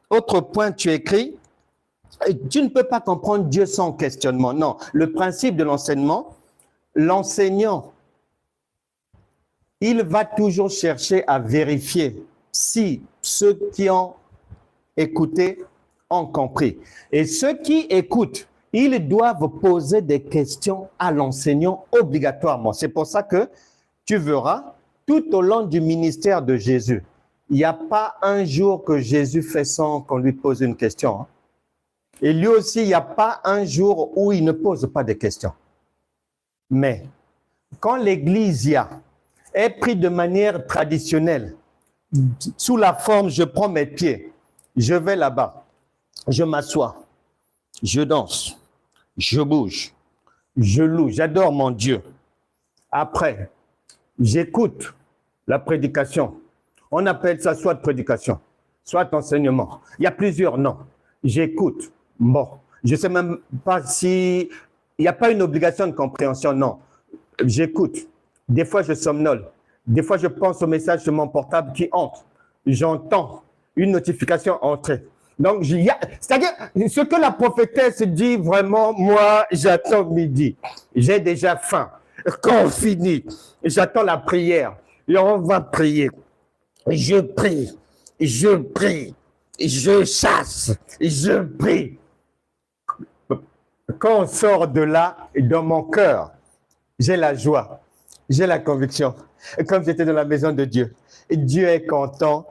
Autre point, tu écris, tu ne peux pas comprendre Dieu sans questionnement. Non, le principe de l'enseignement, l'enseignant, il va toujours chercher à vérifier si ceux qui ont écouté ont compris. Et ceux qui écoutent, ils doivent poser des questions à l'enseignant obligatoirement. C'est pour ça que tu verras, tout au long du ministère de Jésus, il n'y a pas un jour que Jésus fait sans qu'on lui pose une question. Et lui aussi, il n'y a pas un jour où il ne pose pas de questions. Mais quand l'Ecclésia est prise de manière traditionnelle, sous la forme, je prends mes pieds, je vais là-bas, je m'assois, je danse, je bouge, je loue, j'adore mon Dieu. Après, j'écoute la prédication. On appelle ça soit prédication, soit enseignement. Il y a plusieurs noms. J'écoute. Bon, je ne sais même pas si... Il n'y a pas une obligation de compréhension, non. J'écoute. Des fois, je somnole. Des fois, je pense au message sur mon portable qui entre. J'entends une notification entrer. Donc, c'est-à-dire, ce que la prophétesse dit vraiment, moi, j'attends midi. J'ai déjà faim. Quand on finit, j'attends la prière. Et on va prier. Je prie. Je prie. Je chasse. Je prie. Quand on sort de là, dans mon cœur, j'ai la joie, j'ai la conviction. Comme j'étais dans la maison de Dieu, Dieu est content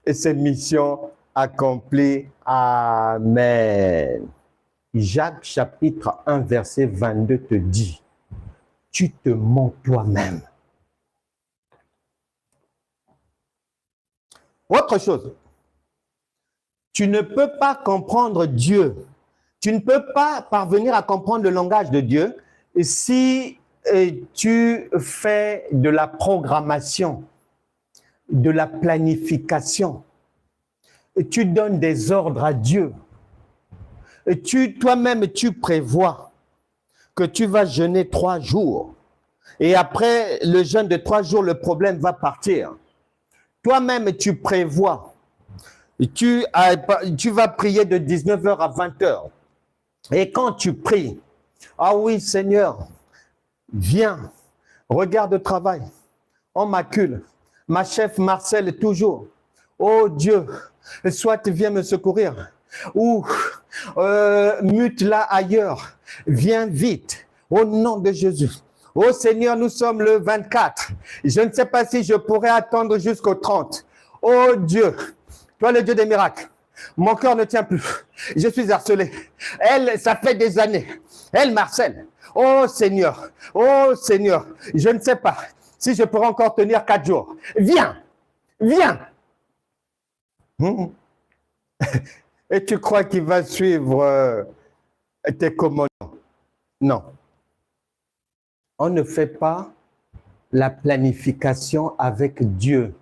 et ses missions accomplies. Amen. Jacques chapitre 1, verset 22 te dit, tu te mens toi-même. Autre chose, tu ne peux pas comprendre Dieu. Tu ne peux pas parvenir à comprendre le langage de Dieu si tu fais de la programmation, de la planification. Tu donnes des ordres à Dieu. Toi-même, tu prévois que tu vas jeûner 3 jours. Et après le jeûne de 3 jours, le problème va partir. Toi-même, tu prévois. Tu vas prier de 19h à 20h. Et quand tu pries, ah oui Seigneur, viens, regarde le travail, on m'accule, ma chef Marcel toujours, oh Dieu, soit viens me secourir, ou mute là ailleurs, viens vite, au nom de Jésus. Oh Seigneur, nous sommes le 24, je ne sais pas si je pourrais attendre jusqu'au 30. Oh Dieu, toi le Dieu des miracles, mon cœur ne tient plus. Je suis harcelé. Elle, ça fait des années. Elle m'harcèle. Oh Seigneur, je ne sais pas si je pourrais encore tenir 4 jours. Viens, viens. Et tu crois qu'il va suivre tes commandements? Non. On ne fait pas la planification avec Dieu.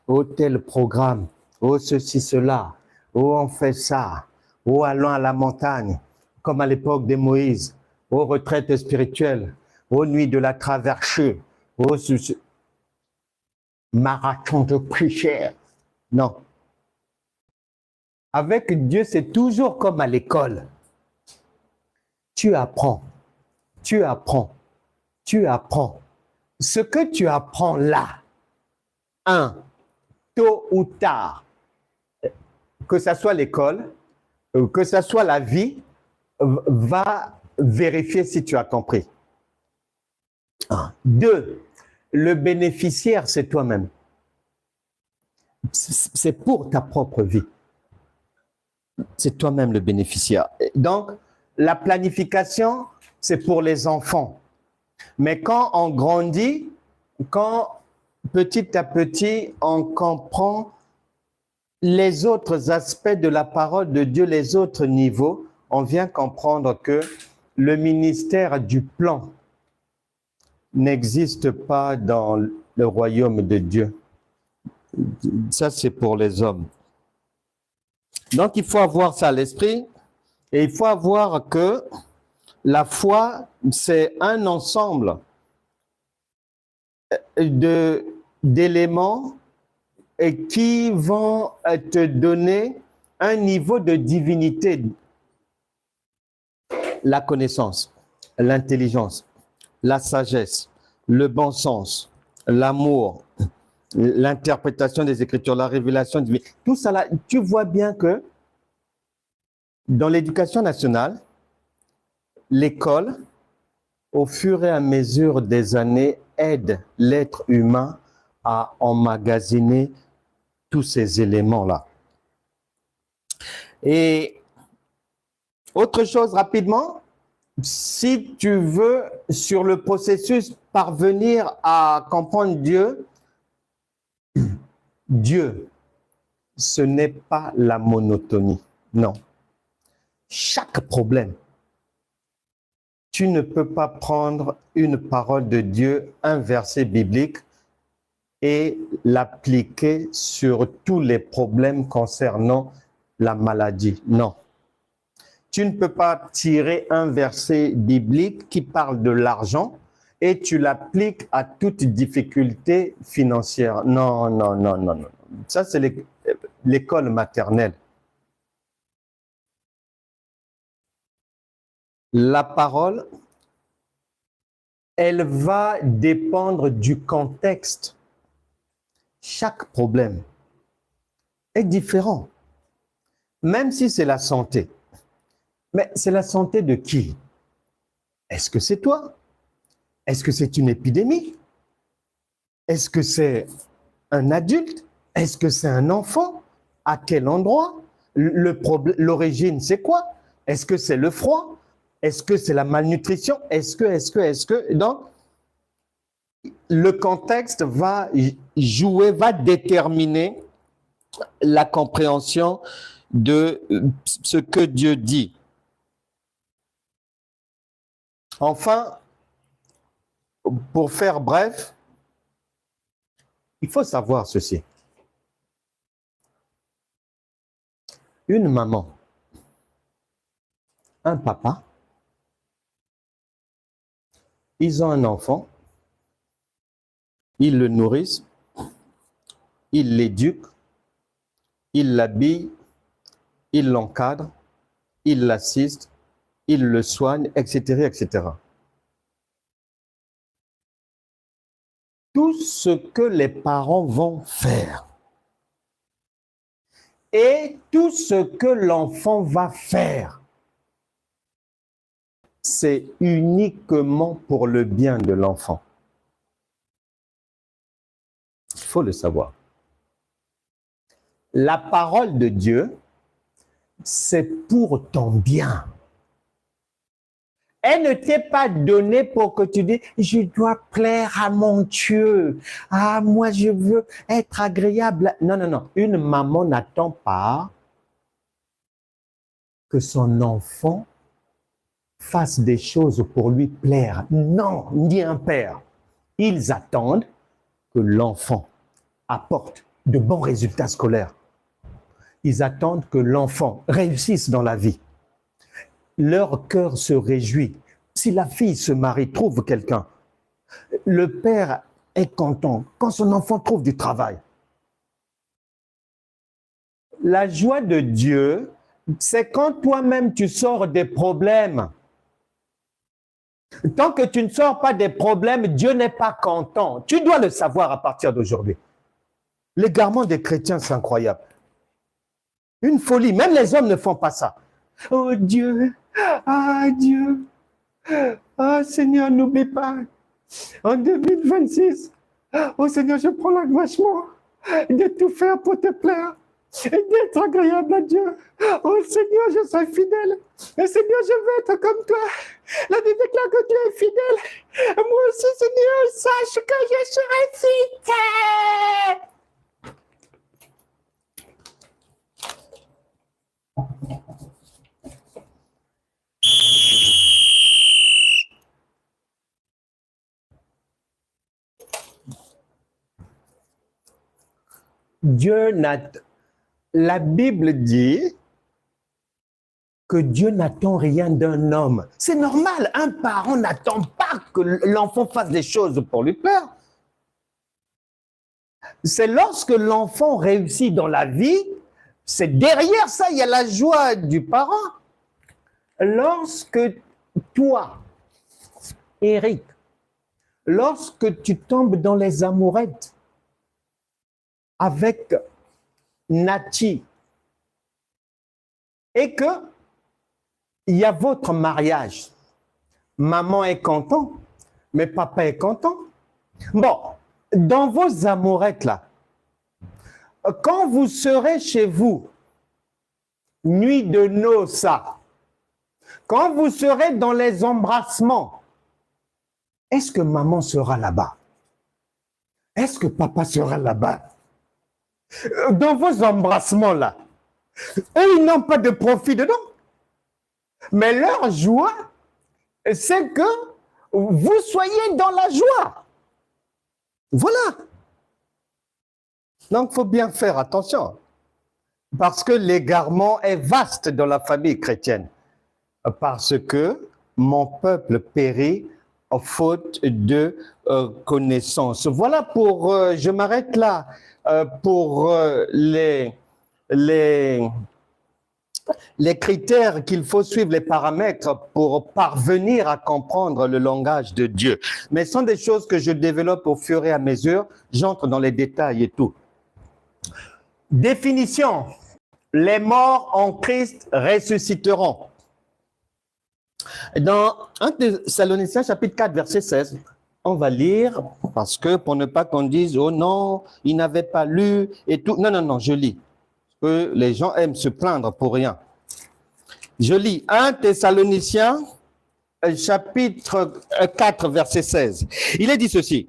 Oh, tel programme. Oh, ceci, cela. Oh, on fait ça. Oh, allons à la montagne, comme à l'époque de Moïse. Oh, retraite spirituelle. Oh, nuit de la traversée. Oh, marathon de prière. Non. Avec Dieu, c'est toujours comme à l'école. Tu apprends. Tu apprends. Tu apprends. Ce que tu apprends là, tôt ou tard, que ce soit l'école, que ce soit la vie, va vérifier si tu as compris. 2, le bénéficiaire, c'est toi-même. C'est pour ta propre vie. C'est toi-même le bénéficiaire. Donc, la planification, c'est pour les enfants. Mais quand on grandit, quand petit à petit, on comprend les autres aspects de la parole de Dieu, les autres niveaux, on vient comprendre que le ministère du plan n'existe pas dans le royaume de Dieu. Ça, c'est pour les hommes. Donc, il faut avoir ça à l'esprit et il faut avoir que la foi, c'est un ensemble d'éléments qui vont te donner un niveau de divinité. La connaissance, l'intelligence, la sagesse, le bon sens, l'amour, l'interprétation des Écritures, la révélation divine. Tout ça là, tu vois bien que dans l'éducation nationale, l'école, au fur et à mesure des années, aide l'être humain à emmagasiner tous ces éléments-là. Et autre chose rapidement, Si tu veux, sur le processus, parvenir à comprendre Dieu, Dieu, ce n'est pas la monotonie. Non. Chaque problème, tu ne peux pas prendre une parole de Dieu, un verset biblique, et l'appliquer sur tous les problèmes concernant la maladie. Non. Tu ne peux pas tirer un verset biblique qui parle de l'argent et tu l'appliques à toute difficulté financière. Non, non, non, non, non. Ça, c'est l'école maternelle. La parole, elle va dépendre du contexte. Chaque problème est différent, même si c'est la santé. Mais c'est la santé de qui? Est-ce que c'est toi? Est-ce que c'est une épidémie? Est-ce que c'est un adulte? Est-ce que c'est un enfant? À quel endroit? L'origine, c'est quoi? Est-ce que c'est le froid? Est-ce que c'est la malnutrition? Est-ce que? Donc, le contexte va jouer, va déterminer la compréhension de ce que Dieu dit. Enfin, pour faire bref, il faut savoir ceci. Une maman, un papa, ils ont un enfant, ils le nourrissent, ils l'éduquent, ils l'habillent, ils l'encadrent, ils l'assistent, ils le soignent, etc., etc. Tout ce que les parents vont faire et tout ce que l'enfant va faire, c'est uniquement pour le bien de l'enfant. Il faut le savoir. La parole de Dieu, c'est pour ton bien. Elle ne t'est pas donnée pour que tu dises, je dois plaire à mon Dieu. Ah, moi, je veux être agréable. Non, non, non. Une maman n'attend pas que son enfant fasse des choses pour lui plaire. Non, ni un père. Ils attendent que l'enfant apporte de bons résultats scolaires. Ils attendent que l'enfant réussisse dans la vie. Leur cœur se réjouit. Si la fille se marie, trouve quelqu'un, le père est content quand son enfant trouve du travail. La joie de Dieu, c'est quand toi-même tu sors des problèmes. Tant que tu ne sors pas des problèmes, Dieu n'est pas content. Tu dois le savoir à partir d'aujourd'hui. L'égarement des chrétiens, c'est incroyable. Une folie. Même les hommes ne font pas ça. Oh Dieu, ah Dieu, ah Seigneur, n'oublie pas. En 2026, oh Seigneur, je prends l'engagement de tout faire pour te plaire et d'être agréable à Dieu. Oh Seigneur, je serai fidèle. Et Seigneur, je veux être comme toi. La Bible déclare que tu es fidèle. Moi aussi, Seigneur, sache que je serai fidèle. La Bible dit que Dieu n'attend rien d'un homme. C'est normal, un parent n'attend pas que l'enfant fasse des choses pour lui plaire. C'est lorsque l'enfant réussit dans la vie, c'est derrière ça, il y a la joie du parent. Lorsque toi, Eric, lorsque tu tombes dans les amourettes avec Nati et que il y a votre mariage, maman est contente, mais papa est content. Bon, dans vos amourettes là, quand vous serez chez vous, nuit de noces, Quand vous serez dans les embrassements, est-ce que maman sera là-bas? Est-ce que papa sera là-bas? Dans vos embrassements-là, eux, ils n'ont pas de profit dedans. Mais leur joie, c'est que vous soyez dans la joie. Voilà. Donc, il faut bien faire attention. Parce que l'égarement est vaste dans la famille chrétienne. Parce que mon peuple périt faute de connaissance. Voilà pour, je m'arrête là, pour les critères qu'il faut suivre, les paramètres pour parvenir à comprendre le langage de Dieu. Mais ce sont des choses que je développe au fur et à mesure. J'entre dans les détails et tout. Définition. Les morts en Christ ressusciteront. Dans 1 Thessaloniciens chapitre 4, verset 16, on va lire, parce que pour ne pas qu'on dise, oh non, il n'avait pas lu et tout. Non, non, non, je lis. Parce que les gens aiment se plaindre pour rien. Je lis 1 Thessaloniciens chapitre 4, verset 16. Il est dit ceci.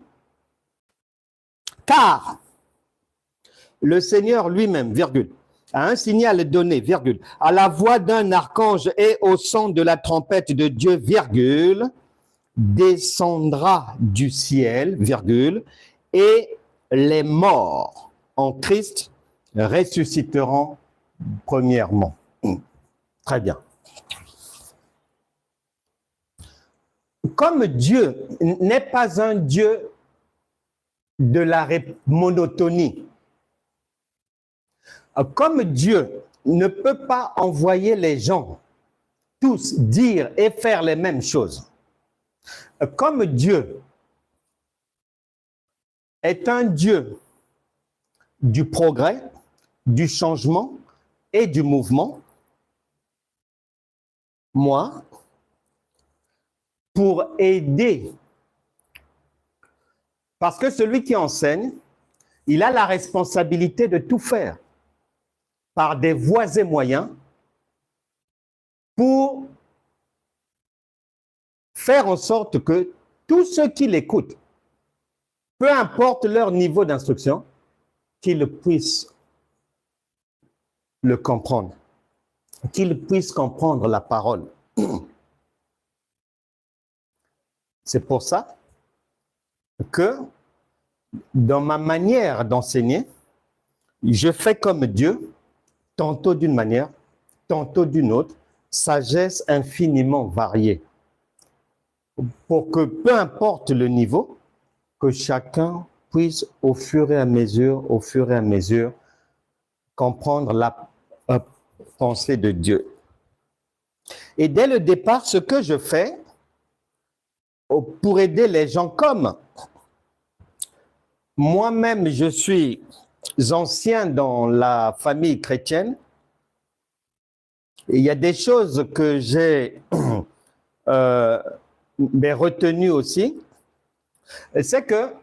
Car le Seigneur lui-même, virgule, a un signal donné, virgule, à la voix d'un archange et au son de la trompette de Dieu, virgule, descendra du ciel, virgule, et les morts en Christ ressusciteront premièrement. Très bien. Comme Dieu n'est pas un Dieu de la monotonie, comme Dieu ne peut pas envoyer les gens tous dire et faire les mêmes choses, comme Dieu est un Dieu du progrès, du changement et du mouvement, moi, pour aider, parce que celui qui enseigne, il a la responsabilité de tout faire par des voies et moyens pour faire en sorte que tous ceux qui l'écoutent, peu importe leur niveau d'instruction, qu'ils puissent le comprendre, qu'ils puissent comprendre la parole. C'est pour ça que dans ma manière d'enseigner, je fais comme Dieu, tantôt d'une manière, tantôt d'une autre, sagesse infiniment variée. Pour que peu importe le niveau, que chacun puisse au fur et à mesure, comprendre la pensée de Dieu. Et dès le départ, ce que je fais pour aider les gens, comme moi-même je suis ancien dans la famille chrétienne, il y a des choses que j'ai retenues aussi, c'est que,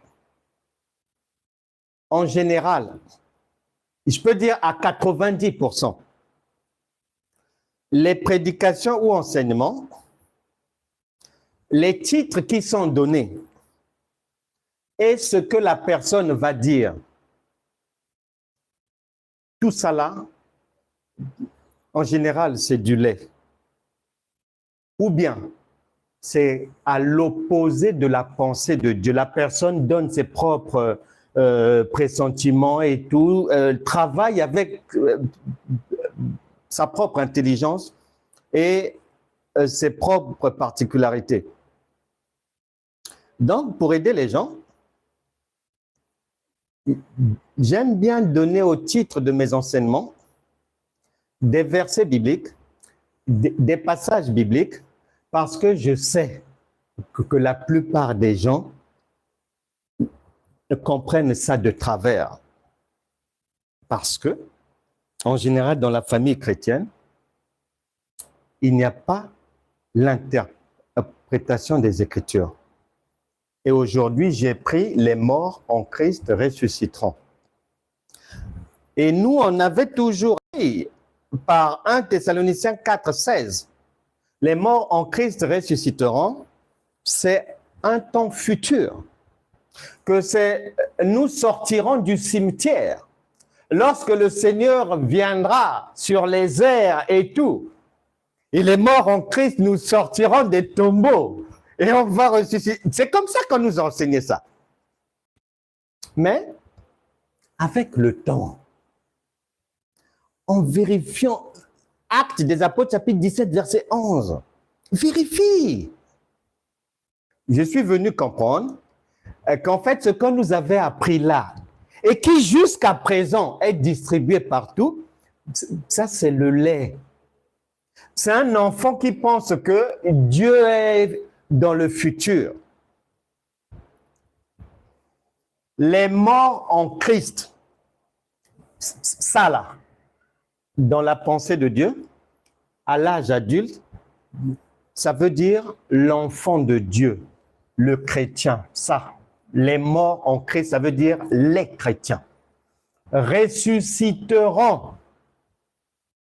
en général, je peux dire à 90%, les prédications ou enseignements, les titres qui sont donnés et ce que la personne va dire, tout ça là, en général, c'est du lait. Ou bien, c'est à l'opposé de la pensée de Dieu. La personne donne ses propres pressentiments et tout, travaille avec sa propre intelligence et ses propres particularités. Donc, pour aider les gens, j'aime bien donner au titre de mes enseignements des versets bibliques, des passages bibliques, parce que je sais que la plupart des gens comprennent ça de travers. Parce que, en général, dans la famille chrétienne, il n'y a pas l'interprétation des Écritures. Et aujourd'hui, j'ai pris les morts en Christ ressusciteront. Et nous, on avait toujours, par 1 Thessaloniciens 4, 16, Les morts en Christ ressusciteront, c'est un temps futur. Que nous sortirons du cimetière. Lorsque le Seigneur viendra sur les airs et tout, et les morts en Christ, nous sortirons des tombeaux et on va ressusciter. C'est comme ça qu'on nous a enseigné ça. Mais, avec le temps, en vérifiant Actes des Apôtres, chapitre 17, verset 11, vérifie. Je suis venu comprendre qu'en fait, ce qu'on nous avait appris là, et qui jusqu'à présent est distribué partout, ça c'est le lait. C'est un enfant qui pense que Dieu est dans le futur. Les morts en Christ, ça là, dans la pensée de Dieu, à l'âge adulte, ça veut dire l'enfant de Dieu, le chrétien, ça. Les morts en Christ, ça veut dire les chrétiens. Ressusciteront,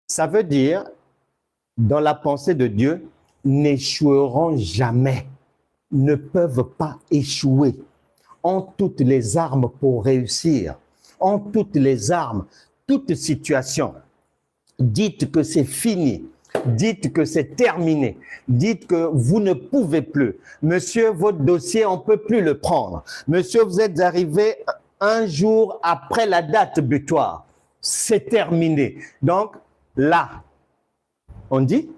ça veut dire, dans la pensée de Dieu, n'échoueront jamais, ne peuvent pas échouer, ont toutes les armes pour réussir, ont toutes les armes, toute situation. Dites que c'est fini. Dites que c'est terminé. Dites que vous ne pouvez plus. Monsieur, votre dossier, on ne peut plus le prendre. Monsieur, vous êtes arrivé un jour après la date butoir. C'est terminé. Donc, là, on dit,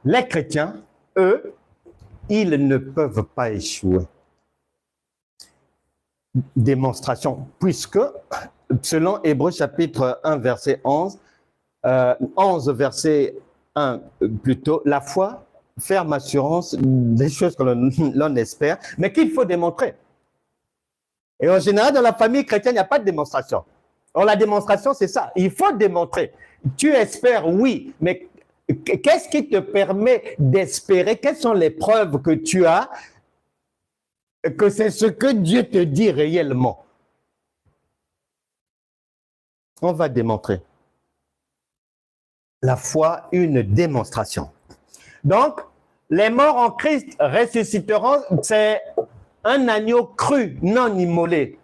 les chrétiens, eux, ils ne peuvent pas échouer. Démonstration, puisque, selon Hébreux chapitre 1, verset 11, 11 verset 1 plutôt, la foi, ferme assurance des choses que l'on espère, mais qu'il faut démontrer. Et en général, dans la famille chrétienne, il n'y a pas de démonstration. Or, la démonstration, c'est ça. Il faut démontrer. Tu espères, oui, mais qu'est-ce qui te permet d'espérer? Quelles sont les preuves que tu as que c'est ce que Dieu te dit réellement? On va démontrer. La foi, une démonstration. Donc, les morts en Christ ressusciteront, c'est un agneau cru, non immolé.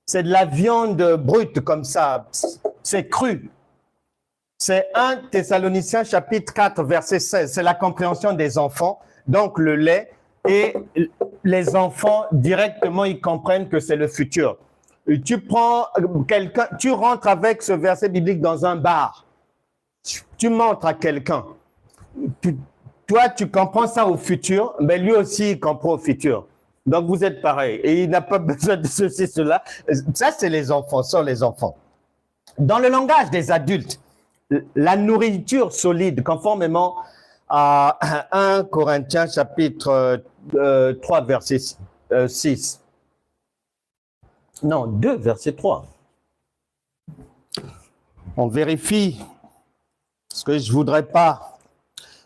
C'est de la viande brute comme ça, c'est cru. C'est 1 Thessaloniciens chapitre 4 verset 16, c'est la compréhension des enfants, donc le lait, et les enfants directement ils comprennent que c'est le futur. Tu prends quelqu'un, tu rentres avec ce verset biblique dans un bar, tu montres à quelqu'un, toi tu comprends ça au futur, mais lui aussi il comprend au futur. Donc vous êtes pareil et il n'a pas besoin de ceci, cela. Ça c'est les enfants, sont les enfants. Dans le langage des adultes, la nourriture solide, conformément à 1 Corinthiens chapitre 3 verset 6. Non, 2 verset 3. On vérifie. Parce que je ne voudrais pas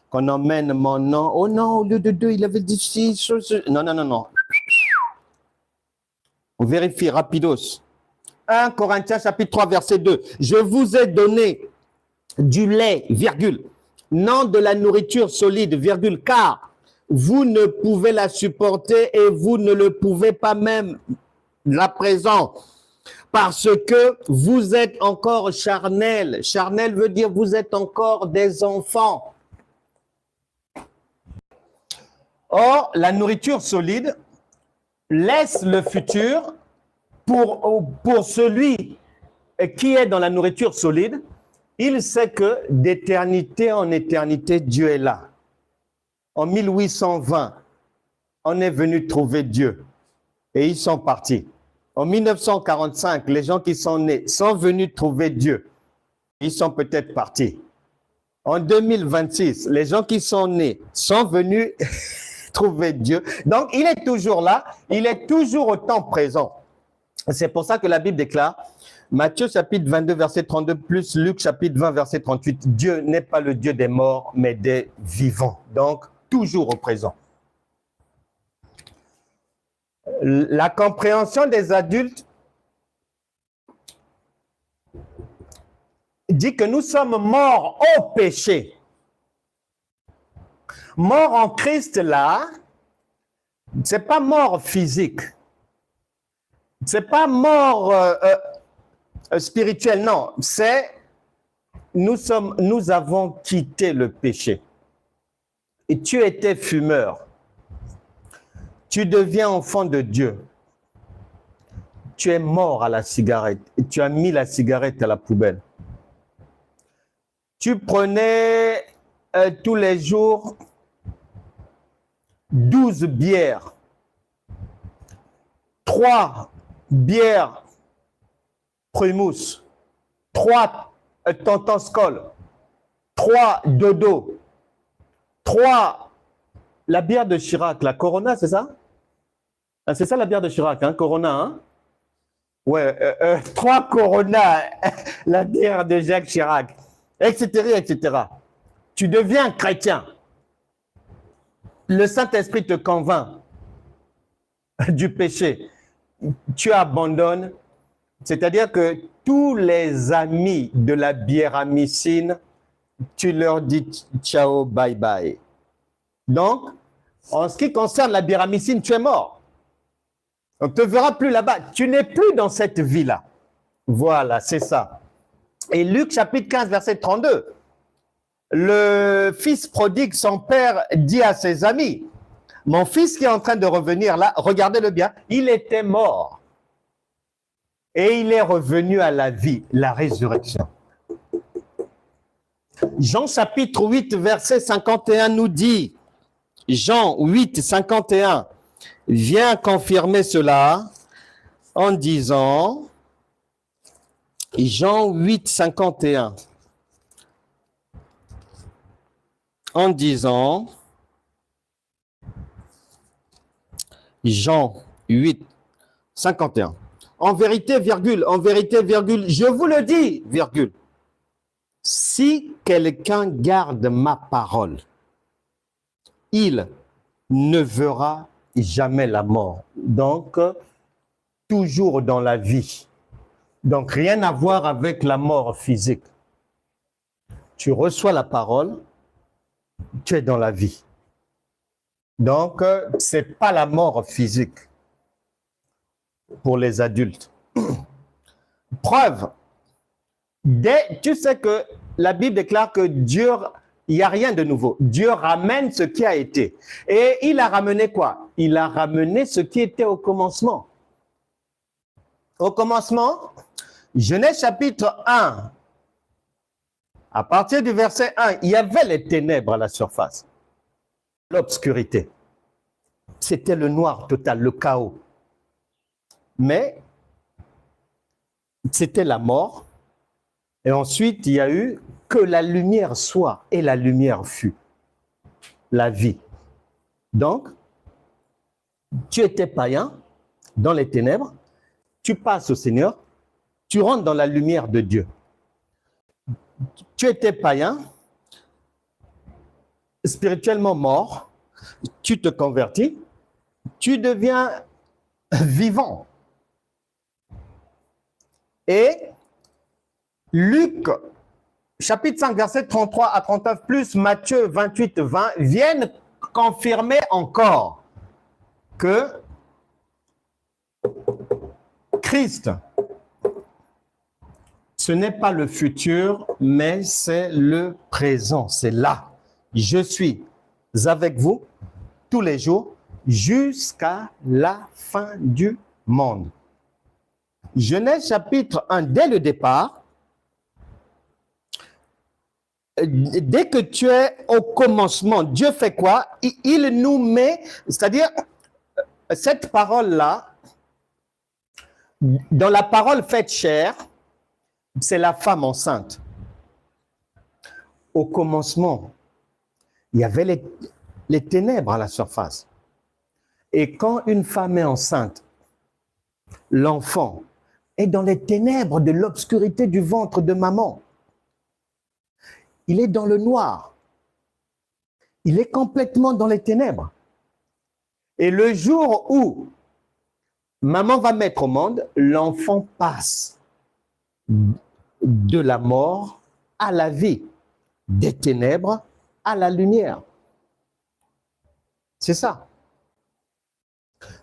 qu'on emmène mon nom. Oh non, au lieu de 2, il avait dit 6. Non, non, non, non. On vérifie, rapidos. 1 Corinthiens chapitre 3 verset 2. Je vous ai donné du lait, virgule, non de la nourriture solide, virgule, car vous ne pouvez la supporter et vous ne le pouvez pas même la présent, parce que vous êtes encore charnel. Charnel veut dire vous êtes encore des enfants. Or, la nourriture solide laisse le futur pour celui qui est dans la nourriture solide. Il sait que d'éternité en éternité, Dieu est là. En 1820, on est venu trouver Dieu et ils sont partis. En 1945, les gens qui sont nés sont venus trouver Dieu. Ils sont peut-être partis. En 2026, les gens qui sont nés sont venus trouver Dieu. Donc, il est toujours là. Il est toujours au temps présent. C'est pour ça que la Bible déclare, Matthieu chapitre 22, verset 32, plus Luc chapitre 20, verset 38, Dieu n'est pas le Dieu des morts, mais des vivants. Donc, toujours au présent. La compréhension des adultes dit que nous sommes morts au péché. Mort en Christ, là, c'est pas mort physique. C'est pas mort spirituelle, non. C'est nous avons quitté le péché. Et tu étais fumeur. Tu deviens enfant de Dieu. Tu es mort à la cigarette et tu as mis la cigarette à la poubelle. Tu prenais tous les jours 12 bières, 3 bières Primus, 3 Tonton Skol, 3 Dodo, 3 la bière de Chirac, la Corona, c'est ça? C'est ça la bière de Chirac, hein? Corona, hein? Ouais, 3 Corona, la bière de Jacques Chirac, etc., etc. Tu deviens chrétien. Le Saint-Esprit te convainc du péché. Tu abandonnes. C'est-à-dire que tous les amis de la biéramycine, tu leur dis ciao, bye bye. Donc, en ce qui concerne la biéramycine, tu es mort. On ne te verra plus là-bas. Tu n'es plus dans cette vie-là. Voilà, c'est ça. Et Luc chapitre 15, verset 32. Le fils prodigue, son père dit à ses amis, mon fils qui est en train de revenir là, regardez-le bien, il était mort. Et il est revenu à la vie, la résurrection. Jean chapitre 8, verset 51 nous dit, Jean 8, 51, vient confirmer cela en disant, Jean 8, 51, en disant, Jean 8, 51, en vérité, virgule, je vous le dis, virgule, si quelqu'un garde ma parole, il ne verra jamais la mort. Donc, toujours dans la vie. Donc, rien à voir avec la mort physique. Tu reçois la parole, tu es dans la vie. Donc, ce n'est pas la mort physique pour les adultes. Preuve, tu sais que la Bible déclare que Dieu, il n'y a rien de nouveau. Dieu ramène ce qui a été. Et il a ramené quoi? Il a ramené ce qui était au commencement. Au commencement, Genèse chapitre 1, à partir du verset 1, il y avait les ténèbres à la surface, l'obscurité. C'était le noir total, le chaos. Mais c'était la mort. Et ensuite, il y a eu que la lumière soit et la lumière fut. La vie. Donc, tu étais païen dans les ténèbres, tu passes au Seigneur, tu rentres dans la lumière de Dieu. Tu étais païen, spirituellement mort, tu te convertis, tu deviens vivant. Et Luc, chapitre 5, verset 33 à 39, plus Matthieu 28, 20, viennent confirmer encore que Christ, ce n'est pas le futur, mais c'est le présent, c'est là. Je suis avec vous tous les jours jusqu'à la fin du monde. Genèse chapitre 1, dès le départ, dès que tu es au commencement, Dieu fait quoi? Il nous met, c'est-à-dire, cette parole-là, dans la parole faite chair, c'est la femme enceinte. Au commencement, il y avait les ténèbres à la surface. Et quand une femme est enceinte, l'enfant est dans les ténèbres de l'obscurité du ventre de maman. Il est dans le noir. Il est complètement dans les ténèbres. Et le jour où maman va mettre au monde, l'enfant passe de la mort à la vie, des ténèbres à la lumière. C'est ça.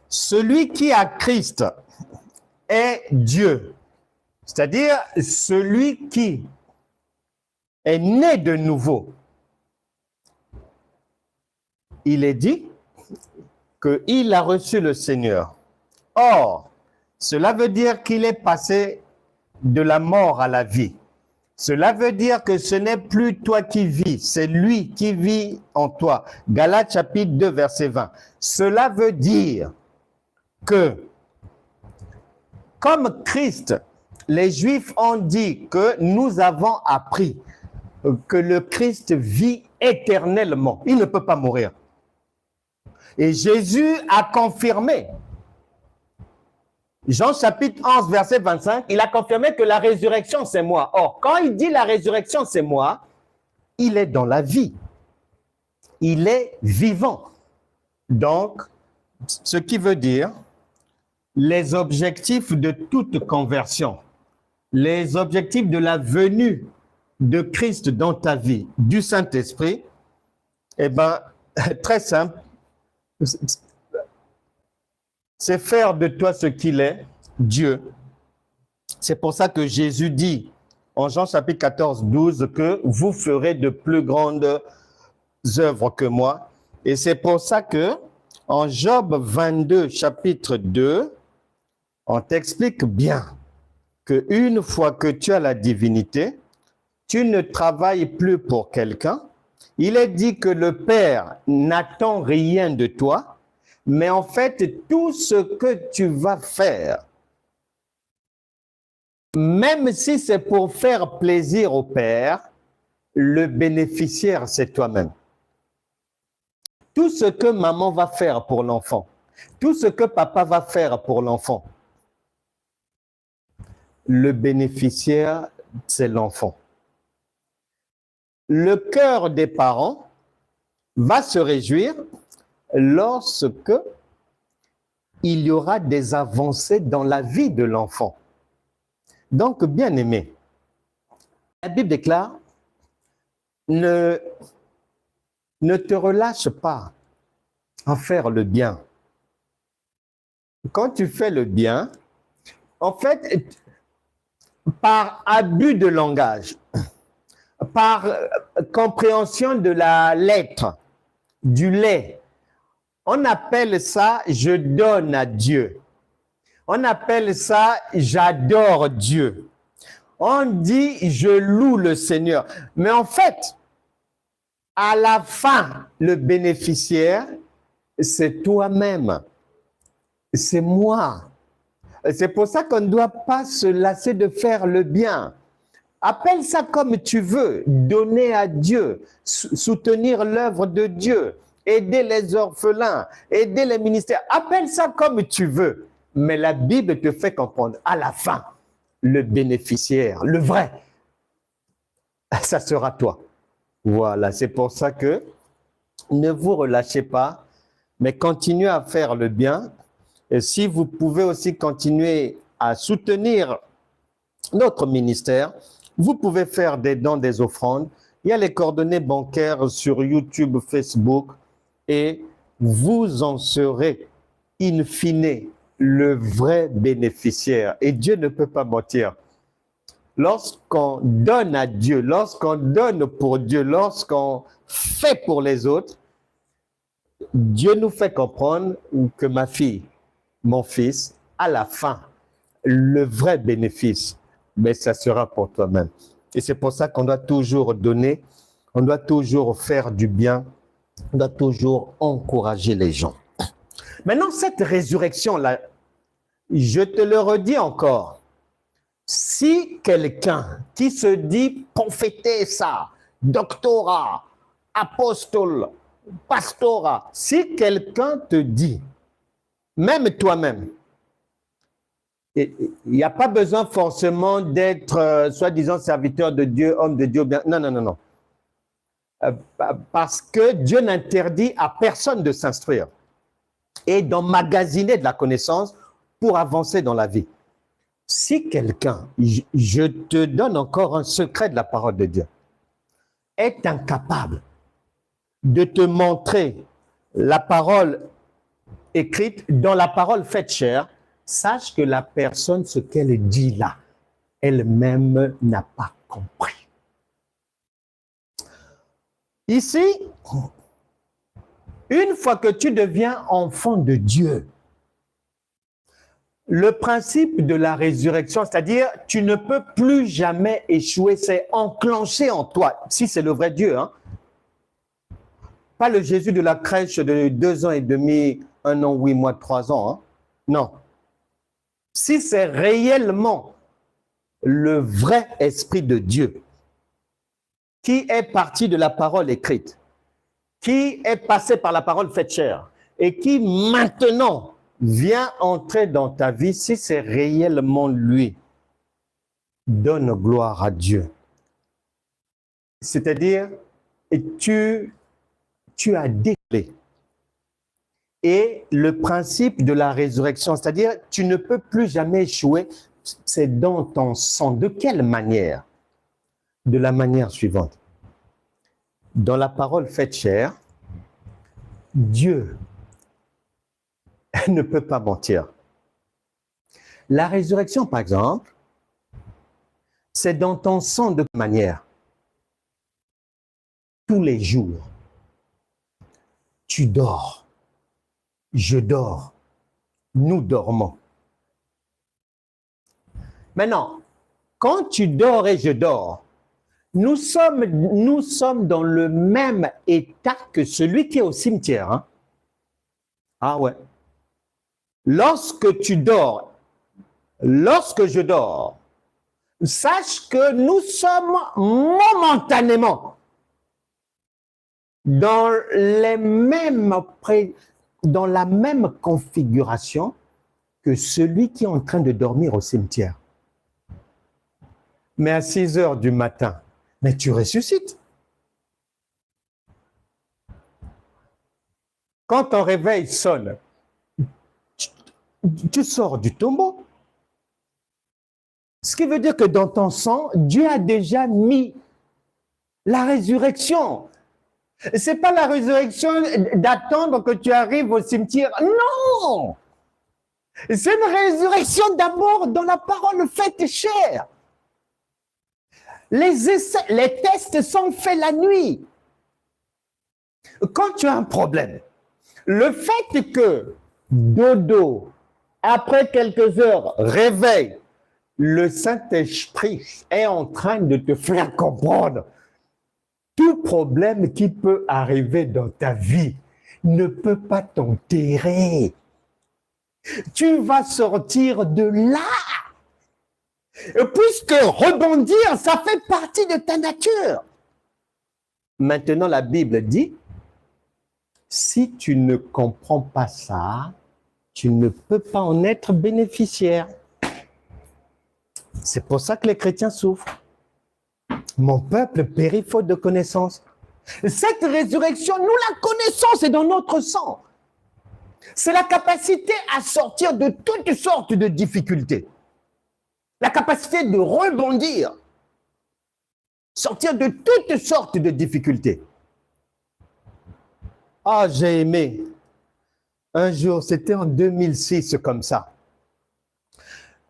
Celui qui a Christ est Dieu. C'est-à-dire celui qui est né de nouveau. Il est dit qu'il a reçu le Seigneur. Or, cela veut dire qu'il est passé de la mort à la vie. Cela veut dire que ce n'est plus toi qui vis, c'est lui qui vit en toi. Galates chapitre 2, verset 20. Cela veut dire que, comme Christ, les Juifs ont dit que nous avons appris que le Christ vit éternellement. Il ne peut pas mourir. Et Jésus a confirmé. Jean chapitre 11, verset 25, il a confirmé que la résurrection, c'est moi. Or, quand il dit la résurrection, c'est moi, il est dans la vie. Il est vivant. Donc, ce qui veut dire, les objectifs de toute conversion, les objectifs de la venue de Christ dans ta vie, du Saint-Esprit, eh bien, très simple, c'est faire de toi ce qu'il est, Dieu. C'est pour ça que Jésus dit en Jean chapitre 14, 12 que vous ferez de plus grandes œuvres que moi. Et c'est pour ça que en Job 22, chapitre 2, on t'explique bien qu'une fois que tu as la divinité, tu ne travailles plus pour quelqu'un. Il est dit que le Père n'attend rien de toi, mais en fait, tout ce que tu vas faire, même si c'est pour faire plaisir au Père, le bénéficiaire, c'est toi-même. Tout ce que maman va faire pour l'enfant, tout ce que papa va faire pour l'enfant, le bénéficiaire, c'est l'enfant. Le cœur des parents va se réjouir lorsque il y aura des avancées dans la vie de l'enfant. Donc, bien aimé, la Bible déclare, ne te relâche pas à faire le bien. Quand tu fais le bien, en fait, par abus de langage, par compréhension de la lettre, du lait, on appelle ça « je donne à Dieu ». On appelle ça « j'adore Dieu ». On dit « je loue le Seigneur ». Mais en fait, à la fin, le bénéficiaire, c'est toi-même. C'est moi. C'est pour ça qu'on ne doit pas se lasser de faire le bien. Appelle ça comme tu veux, donner à Dieu, soutenir l'œuvre de Dieu, aider les orphelins, aider les ministères. Appelle ça comme tu veux. Mais la Bible te fait comprendre, à la fin, le bénéficiaire, le vrai, ça sera toi. Voilà, c'est pour ça que ne vous relâchez pas, mais continuez à faire le bien. Et si vous pouvez aussi continuer à soutenir notre ministère, vous pouvez faire des dons, des offrandes. Il y a les coordonnées bancaires sur YouTube, Facebook, et vous en serez in fine le vrai bénéficiaire. Et Dieu ne peut pas mentir. Lorsqu'on donne à Dieu, lorsqu'on donne pour Dieu, lorsqu'on fait pour les autres, Dieu nous fait comprendre que ma fille, mon fils, à la fin, le vrai bénéfice, mais ça sera pour toi-même. Et c'est pour ça qu'on doit toujours donner, on doit toujours faire du bien, on doit toujours encourager les gens. Maintenant, cette résurrection-là, je te le redis encore, si quelqu'un qui se dit prophétessa, doctorat, apostole, pastorat, si quelqu'un te dit, même toi-même, il n'y a pas besoin forcément d'être soi-disant serviteur de Dieu, homme de Dieu. Non, non, non, non. Parce que Dieu n'interdit à personne de s'instruire et d'emmagasiner de la connaissance pour avancer dans la vie. Si quelqu'un, je te donne encore un secret de la parole de Dieu, est incapable de te montrer la parole écrite, dans la parole faite chair, sache que la personne, ce qu'elle dit là, elle-même n'a pas compris. Ici, une fois que tu deviens enfant de Dieu, le principe de la résurrection, c'est-à-dire tu ne peux plus jamais échouer, c'est enclenché en toi, si c'est le vrai Dieu, hein. Pas le Jésus de la crèche de 2 ans et demi, 1 an, 8 mois, 3 ans, hein. Non. Si c'est réellement le vrai esprit de Dieu qui est parti de la parole écrite, qui est passé par la parole faite chair et qui maintenant vient entrer dans ta vie, si c'est réellement lui, donne gloire à Dieu. C'est-à-dire, tu as déclaré. Et le principe de la résurrection, c'est-à-dire, tu ne peux plus jamais échouer, c'est dans ton sang. De quelle manière? De la manière suivante. Dans la parole faite chair, Dieu ne peut pas mentir. La résurrection, par exemple, c'est dans ton sang de manière. Tous les jours, tu dors, je dors, nous dormons. Maintenant, quand tu dors et je dors, nous sommes dans le même état que celui qui est au cimetière, hein? Ah ouais. Lorsque tu dors, lorsque je dors, sache que nous sommes momentanément dans la même configuration que celui qui est en train de dormir au cimetière. Mais à 6 heures du matin, mais tu ressuscites. Quand ton réveil sonne, tu sors du tombeau. Ce qui veut dire que dans ton sang, Dieu a déjà mis la résurrection. Ce n'est pas la résurrection d'attendre que tu arrives au cimetière. Non! C'est une résurrection d'abord dans la parole faite chair. Les tests sont faits la nuit. Quand tu as un problème, le fait que dodo, après quelques heures, réveille, le Saint-Esprit est en train de te faire comprendre tout problème qui peut arriver dans ta vie ne peut pas t'enterrer. Tu vas sortir de là. Puisque rebondir, ça fait partie de ta nature. Maintenant, la Bible dit, si tu ne comprends pas ça, tu ne peux pas en être bénéficiaire. C'est pour ça que les chrétiens souffrent. Mon peuple périt faute de connaissance. Cette résurrection, nous la connaissons, c'est dans notre sang. C'est la capacité à sortir de toutes sortes de difficultés. La capacité de rebondir. Sortir de toutes sortes de difficultés. Ah, j'ai aimé. Un jour, c'était en 2006 comme ça.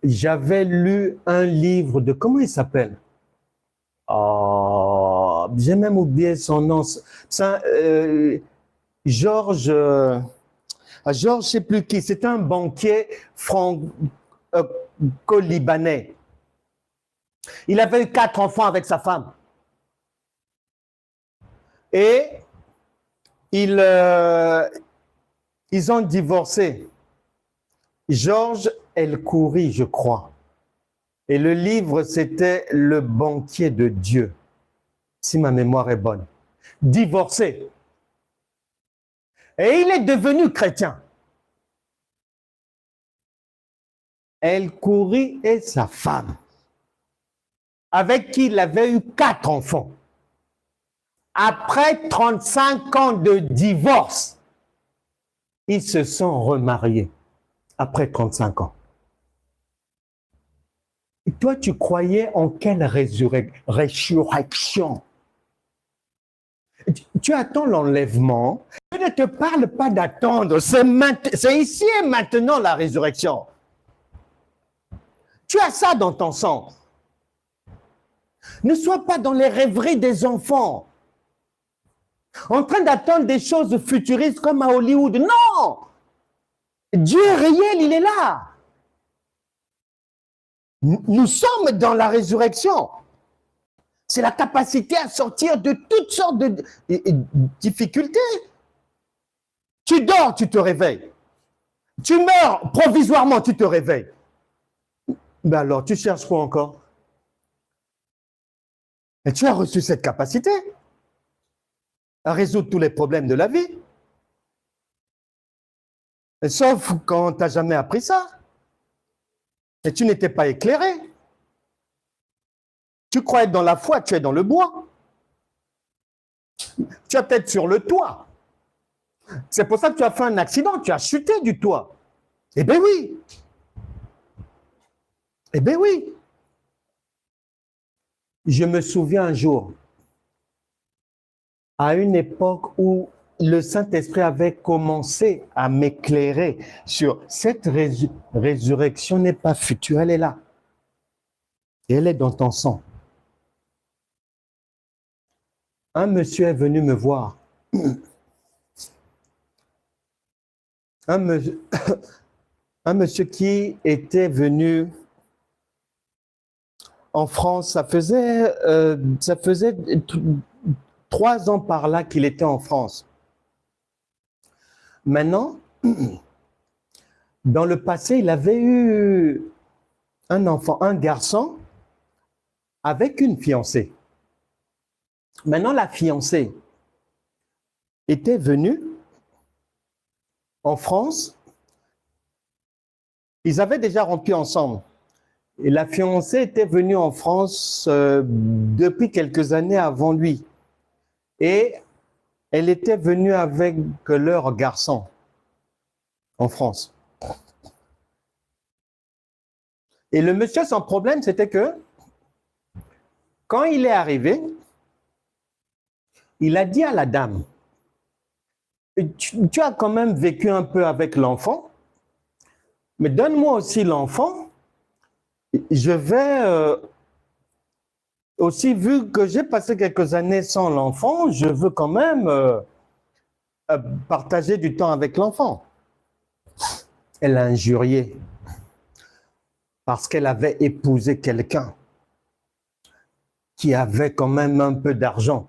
J'avais lu un livre de, comment il s'appelle? Oh, j'ai même oublié son nom. Georges, je ne sais plus qui, c'est un banquier franco-libanais. Il avait eu 4 enfants avec sa femme. Et ils ont divorcé. Georges El-Khoury, je crois. Et le livre, c'était Le banquier de Dieu, si ma mémoire est bonne. Divorcé. Et il est devenu chrétien. El-Khoury et sa femme, avec qui il avait eu 4 enfants. Après 35 ans de divorce, ils se sont remariés. Après 35 ans. Et toi, tu croyais en quelle résurrection? Tu attends l'enlèvement. Je ne te parle pas d'attendre. C'est ici et maintenant la résurrection. Tu as ça dans ton sang. Ne sois pas dans les rêveries des enfants, en train d'attendre des choses futuristes comme à Hollywood. Non! Dieu est réel, il est là. Nous sommes dans la résurrection. C'est la capacité à sortir de toutes sortes de difficultés. Tu dors, tu te réveilles. Tu meurs provisoirement, tu te réveilles. Ben alors, tu cherches quoi encore? Et tu as reçu cette capacité à résoudre tous les problèmes de la vie. Sauf quand tu n'as jamais appris ça. Et tu n'étais pas éclairé. Tu crois être dans la foi, tu es dans le bois. Tu es peut-être sur le toit. C'est pour ça que tu as fait un accident, tu as chuté du toit. Eh bien oui. Eh bien oui. Je me souviens un jour, à une époque où le Saint-Esprit avait commencé à m'éclairer sur cette résurrection n'est pas future, elle est là. Et elle est dans ton sang. Un monsieur est venu me voir. Un monsieur qui était venu en France, ça faisait 3 ans par là qu'il était en France. Maintenant, dans le passé, il avait eu un enfant, un garçon, avec une fiancée. Maintenant, la fiancée était venue en France. Ils avaient déjà rompu ensemble. Et la fiancée était venue en France depuis quelques années avant lui. Et elle était venue avec leur garçon en France. Et le monsieur, son problème, c'était que quand il est arrivé, il a dit à la dame, tu as quand même vécu un peu avec l'enfant, mais donne-moi aussi l'enfant. Je vais aussi, vu que j'ai passé quelques années sans l'enfant, je veux quand même partager du temps avec l'enfant. Elle a injurié parce qu'elle avait épousé quelqu'un qui avait quand même un peu d'argent.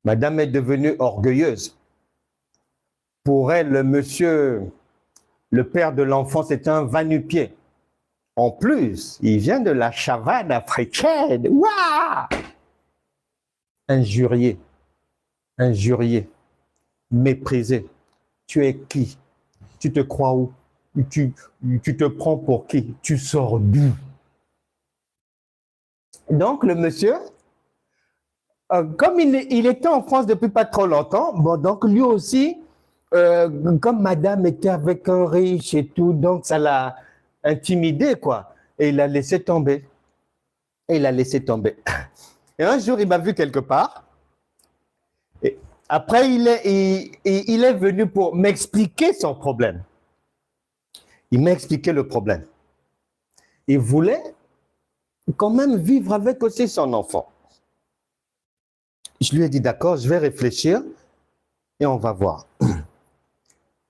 Madame est devenue orgueilleuse. Pour elle, le monsieur, le père de l'enfant, c'est un va-nu-pied. En plus, il vient de la Chavade africaine. Waouh! Injurié, méprisé. Tu es qui? Tu te crois où? Tu te prends pour qui? Tu sors d'où? Donc, le monsieur, comme il était en France depuis pas trop longtemps, bon, donc lui aussi, comme madame était avec un riche et tout, donc ça l'a intimidé, quoi. Et il a laissé tomber. Et Et un jour, il m'a vu quelque part. Et après, il est venu pour m'expliquer son problème. Il m'a expliqué le problème. Il voulait quand même vivre avec aussi son enfant. Je lui ai dit, d'accord, je vais réfléchir et on va voir.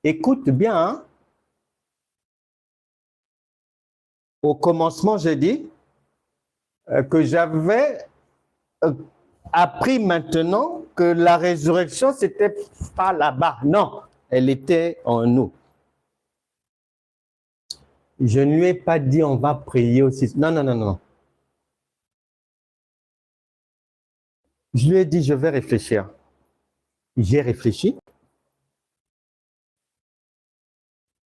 Écoute bien, hein? Au commencement, j'ai dit que j'avais appris maintenant que la résurrection, c'était pas là-bas. Non, elle était en nous. Je ne lui ai pas dit on va prier aussi. Non, non, non, non. Je lui ai dit je vais réfléchir. J'ai réfléchi.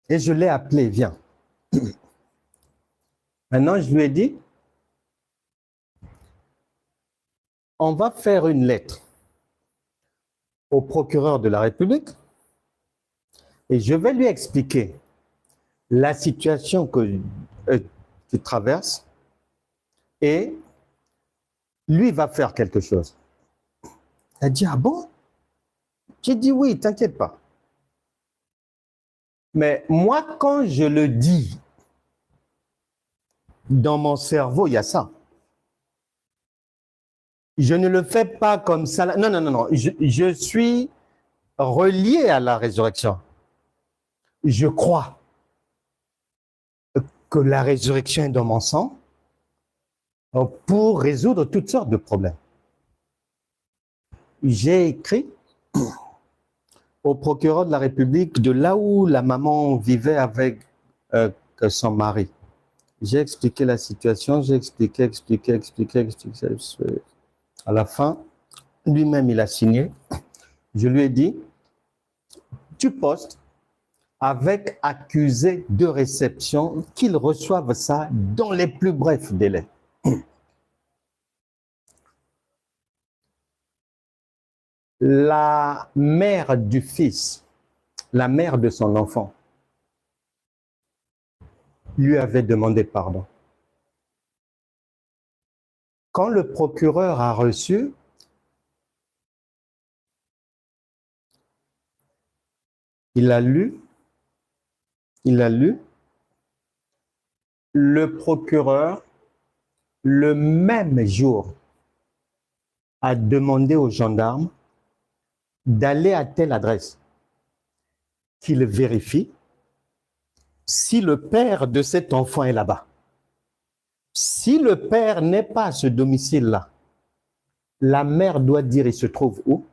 Et je l'ai appelé, viens. Maintenant, je lui ai dit, on va faire une lettre au procureur de la République et je vais lui expliquer la situation que tu traverses et lui va faire quelque chose. Elle a dit, ah bon? J'ai dit oui, t'inquiète pas. Mais moi, quand je le dis, dans mon cerveau, il y a ça. Je ne le fais pas comme ça. Non, non, non, non. Je suis relié à la résurrection. Je crois que la résurrection est dans mon sang pour résoudre toutes sortes de problèmes. J'ai écrit au procureur de la République de là où la maman vivait avec son mari. J'ai expliqué la situation, j'ai expliqué. À la fin, lui-même, il a signé. Je lui ai dit, tu postes avec accusé de réception, qu'ils reçoivent ça dans les plus brefs délais. La mère du fils, la mère de son enfant, lui avait demandé pardon. Quand le procureur a reçu, il a lu, le procureur, le même jour, a demandé aux gendarmes d'aller à telle adresse, qu'il vérifie si le père de cet enfant est là-bas. Si le père n'est pas à ce domicile-là, la mère doit dire, il se trouve où?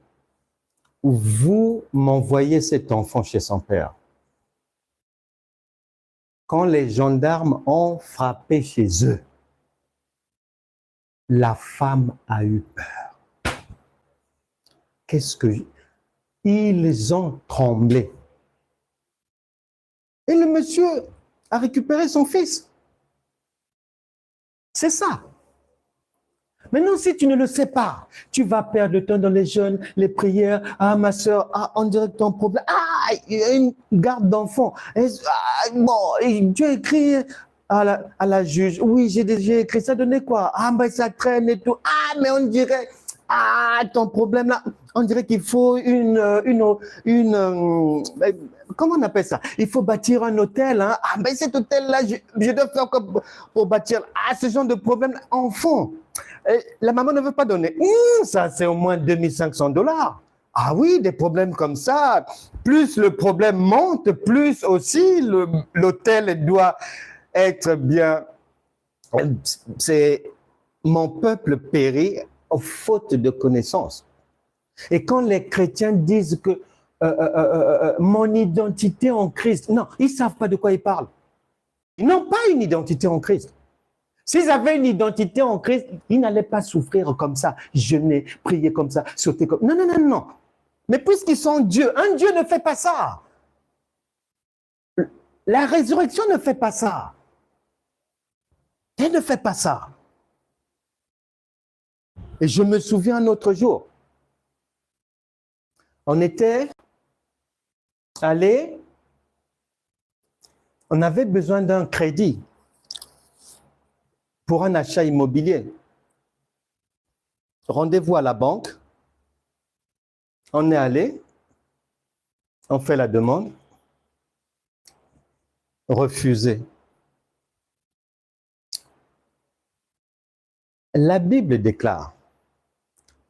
Vous m'envoyez cet enfant chez son père. Quand les gendarmes ont frappé chez eux, la femme a eu peur. Qu'est-ce que... Ils ont tremblé. Et le monsieur a récupéré son fils. C'est ça. Maintenant, si tu ne le sais pas, tu vas perdre le temps dans les jeûnes, les prières. Ah, ma soeur, ah, on dirait que ton problème. Ah, il y a une garde d'enfants. Bon, tu as écrit à la juge. Oui, j'ai écrit. Ça donnait quoi? Ah, ben ça traîne et tout. Ah, mais on dirait. Ah, ton problème là, on dirait qu'il faut comment on appelle ça? Il faut bâtir un hôtel. Hein? Ah, ben cet hôtel-là, je dois faire quoi pour bâtir? Ah, ce genre de problème, enfant. La maman ne veut pas donner. Ça, c'est au moins 2500 $. Ah oui, des problèmes comme ça. Plus le problème monte, plus aussi l'hôtel doit être bien. C'est mon peuple périt faute de connaissances. Et quand les chrétiens disent que mon identité en Christ, non, ils ne savent pas de quoi ils parlent. Ils n'ont pas une identité en Christ. S'ils avaient une identité en Christ, ils n'allaient pas souffrir comme ça, jeûner, prier comme ça, sauter comme... Non, non, non, non. Mais puisqu'ils sont Dieu, un Dieu ne fait pas ça. La résurrection ne fait pas ça. Elle ne fait pas ça. Et je me souviens un autre jour, on était allé, on avait besoin d'un crédit pour un achat immobilier. Rendez-vous à la banque, on est allé, on fait la demande, refusé. La Bible déclare,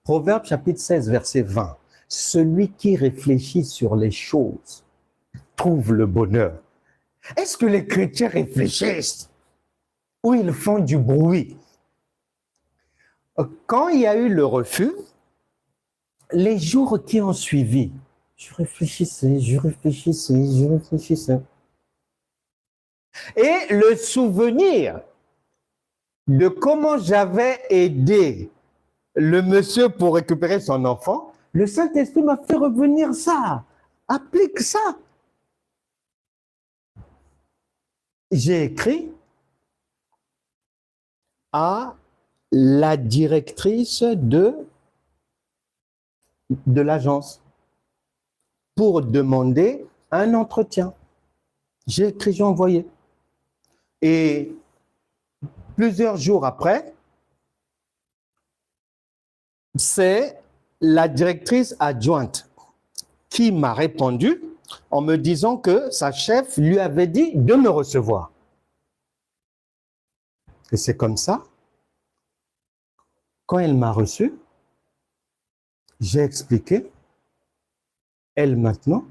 Proverbe chapitre 16, verset 20, « Celui qui réfléchit sur les choses trouve le bonheur. » Est-ce que les chrétiens réfléchissent ou ils font du bruit? Quand il y a eu le refus, les jours qui ont suivi, je réfléchissais. Et le souvenir de comment j'avais aidé le monsieur pour récupérer son enfant, le Saint-Esprit m'a fait revenir ça. Applique ça. J'ai écrit à la directrice de l'agence pour demander un entretien. J'ai écrit, j'ai envoyé. Et plusieurs jours après, c'est la directrice adjointe qui m'a répondu en me disant que sa chef lui avait dit de me recevoir. Et c'est comme ça, quand elle m'a reçu, j'ai expliqué, elle maintenant,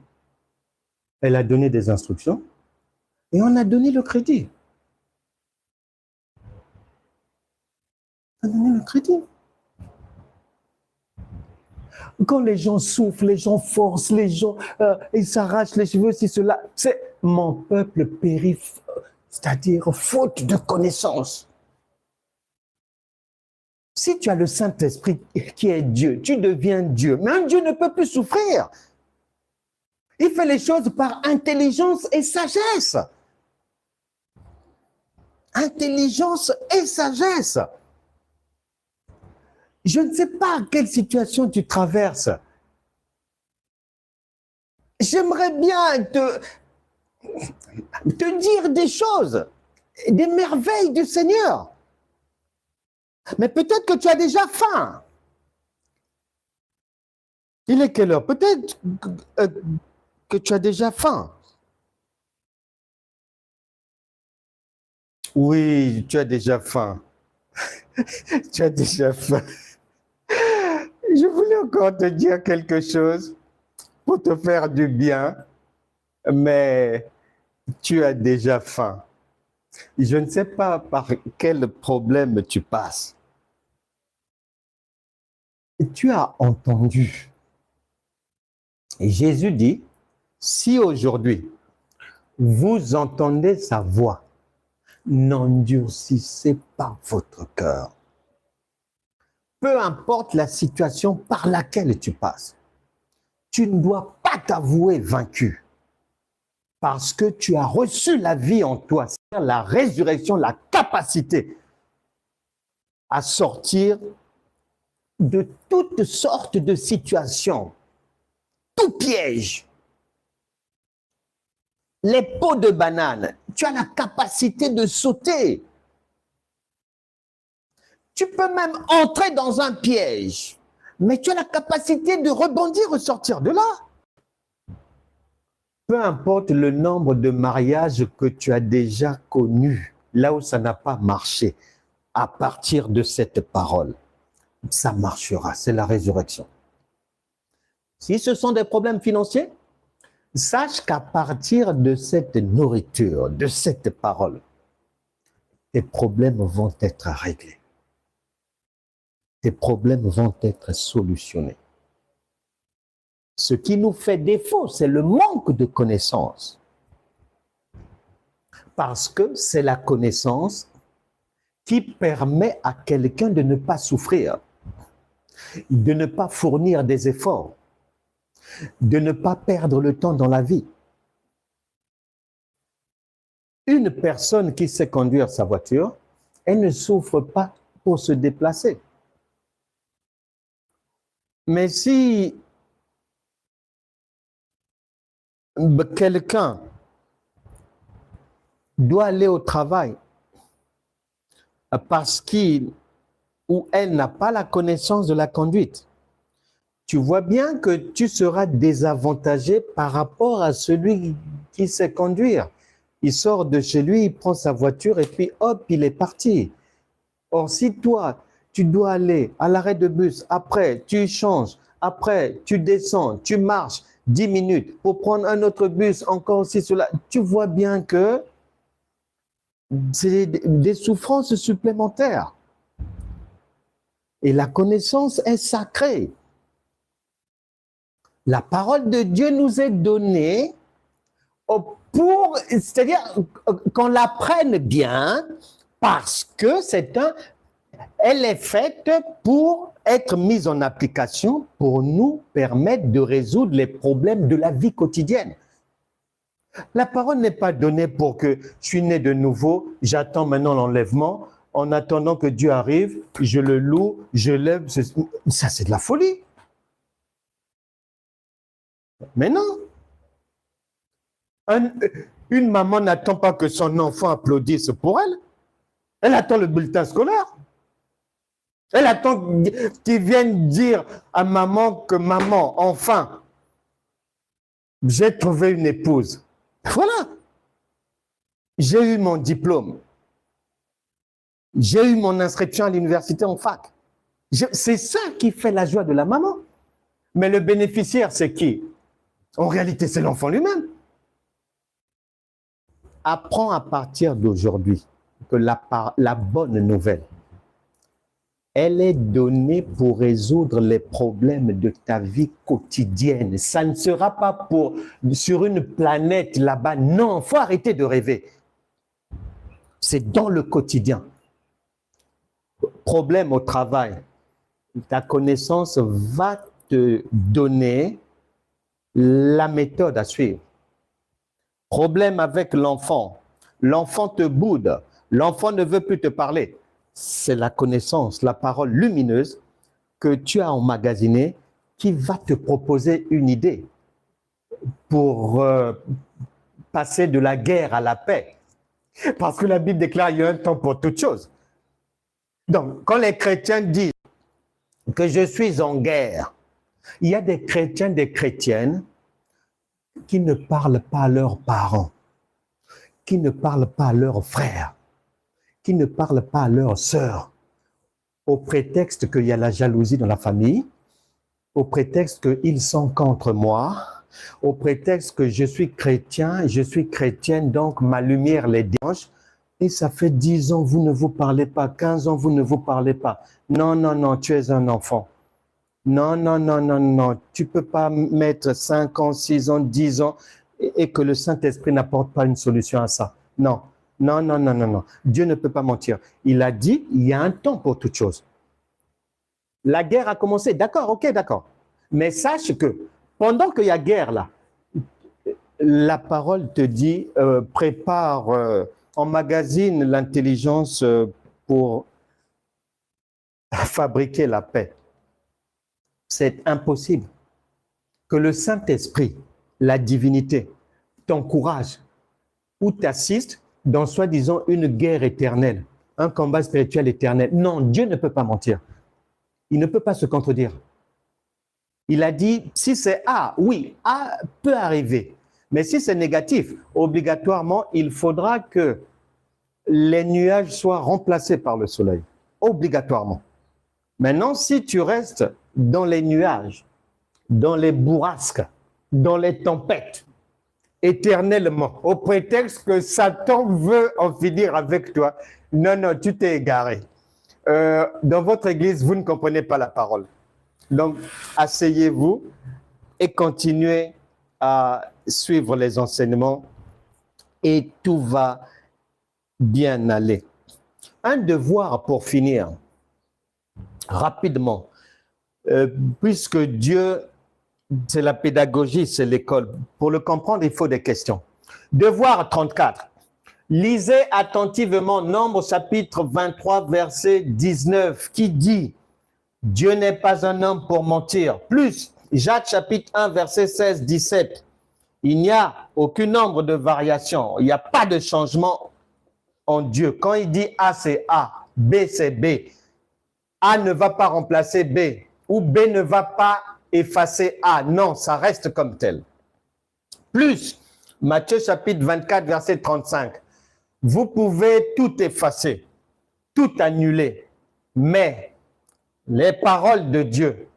elle a donné des instructions et on a donné le crédit. On a donné le crédit. Quand les gens souffrent, les gens forcent, les gens ils s'arrachent les cheveux, si cela, c'est mon peuple périt, c'est-à-dire faute de connaissance. Si tu as le Saint-Esprit qui est Dieu, tu deviens Dieu. Mais un Dieu ne peut plus souffrir. Il fait les choses par intelligence et sagesse. Intelligence et sagesse. Je ne sais pas quelle situation tu traverses. J'aimerais bien te dire des choses, des merveilles du Seigneur. Mais peut-être que tu as déjà faim. Il est quelle heure? Peut-être que tu as déjà faim. Oui, tu as déjà faim. Tu as déjà faim. Je voulais encore te dire quelque chose pour te faire du bien, mais tu as déjà faim. Je ne sais pas par quel problème tu passes. Tu as entendu. Et Jésus dit, si aujourd'hui vous entendez sa voix, n'endurcissez pas votre cœur. Peu importe la situation par laquelle tu passes, tu ne dois pas t'avouer vaincu parce que tu as reçu la vie en toi, c'est-à-dire la résurrection, la capacité à sortir de toutes sortes de situations, tout piège. Les peaux de banane, tu as la capacité de sauter. Tu peux même entrer dans un piège, mais tu as la capacité de rebondir, ressortir de là. Peu importe le nombre de mariages que tu as déjà connus, là où ça n'a pas marché, à partir de cette parole, ça marchera, c'est la résurrection. Si ce sont des problèmes financiers, sache qu'à partir de cette nourriture, de cette parole, tes problèmes vont être réglés. Tes problèmes vont être solutionnés. Ce qui nous fait défaut, c'est le manque de connaissance. Parce que c'est la connaissance qui permet à quelqu'un de ne pas souffrir, de ne pas fournir des efforts, de ne pas perdre le temps dans la vie. Une personne qui sait conduire sa voiture, elle ne souffre pas pour se déplacer. Mais si quelqu'un doit aller au travail parce qu'il ou elle n'a pas la connaissance de la conduite, tu vois bien que tu seras désavantagé par rapport à celui qui sait conduire. Il sort de chez lui, il prend sa voiture et puis hop, il est parti. Or, si toi, tu dois aller à l'arrêt de bus, après, tu changes, après, tu descends, tu marches 10 minutes pour prendre un autre bus, encore aussi cela, tu vois bien que c'est des souffrances supplémentaires. Et la connaissance est sacrée. La parole de Dieu nous est donnée pour, c'est-à-dire qu'on la prenne bien parce que elle est faite pour être mise en application pour nous permettre de résoudre les problèmes de la vie quotidienne. La parole n'est pas donnée pour que je suis né de nouveau, j'attends maintenant l'enlèvement, en attendant que Dieu arrive, je le loue, je lève, ça c'est de la folie. Mais non. Une maman n'attend pas que son enfant applaudisse pour elle. Elle attend le bulletin scolaire. Elle attend qu'ils viennent dire à maman que maman, enfin, j'ai trouvé une épouse. Voilà. J'ai eu mon diplôme. J'ai eu mon inscription à l'université en fac. C'est ça qui fait la joie de la maman. Mais le bénéficiaire, c'est qui? En réalité, c'est l'enfant lui-même. Apprends à partir d'aujourd'hui que la bonne nouvelle, elle est donnée pour résoudre les problèmes de ta vie quotidienne. Ça ne sera pas sur une planète là-bas. Non, il faut arrêter de rêver. C'est dans le quotidien. Problème au travail. Ta connaissance va te donner la méthode à suivre. Problème avec l'enfant. L'enfant te boude. L'enfant ne veut plus te parler. C'est la connaissance, la parole lumineuse que tu as emmagasinée qui va te proposer une idée pour passer de la guerre à la paix. Parce que la Bible déclare qu'il y a un temps pour toutes choses. Donc, quand les chrétiens disent que je suis en guerre, il y a des chrétiens, des chrétiennes qui ne parlent pas à leurs parents, qui ne parlent pas à leurs frères, qui ne parlent pas à leurs sœurs, au prétexte qu'il y a la jalousie dans la famille, au prétexte qu'ils sont contre moi, au prétexte que je suis chrétien, je suis chrétienne, donc ma lumière les dérange. Et ça fait 10 ans, vous ne vous parlez pas, 15 ans, vous ne vous parlez pas. Non, non, non, tu es un enfant. Non, non, non, non, non, tu ne peux pas mettre 5 ans, 6 ans, 10 ans et que le Saint-Esprit n'apporte pas une solution à ça. Non, non, non, non, non, non. Dieu ne peut pas mentir. Il a dit, il y a un temps pour toute chose. La guerre a commencé, d'accord, ok, d'accord. Mais sache que pendant qu'il y a guerre là, la parole te dit, prépare, emmagasine l'intelligence pour fabriquer la paix. C'est impossible que le Saint-Esprit, la divinité, t'encourage ou t'assiste dans soi-disant une guerre éternelle, un combat spirituel éternel. Non, Dieu ne peut pas mentir. Il ne peut pas se contredire. Il a dit, si c'est A, oui, A peut arriver. Mais si c'est négatif, obligatoirement, il faudra que les nuages soient remplacés par le soleil. Obligatoirement. Maintenant, si tu restes dans les nuages, dans les bourrasques, dans les tempêtes, éternellement, au prétexte que Satan veut en finir avec toi, non, non, tu t'es égaré. Dans votre église, vous ne comprenez pas la parole. Donc, asseyez-vous et continuez à suivre les enseignements et tout va bien aller. Un devoir pour finir, rapidement, puisque Dieu, c'est la pédagogie, c'est l'école. Pour le comprendre, il faut des questions. Devoir 34. Lisez attentivement Nombre chapitre 23, verset 19, qui dit « Dieu n'est pas un homme pour mentir ». Plus, Jacques chapitre 1, verset 16, 17. Il n'y a aucun nombre de variations, il n'y a pas de changement en Dieu. Quand il dit A, c'est A, B, c'est B. A ne va pas remplacer B, ou B ne va pas effacer A. Non, ça reste comme tel. Plus, Matthieu chapitre 24, verset 35. Vous pouvez tout effacer, tout annuler, mais les paroles de Dieu,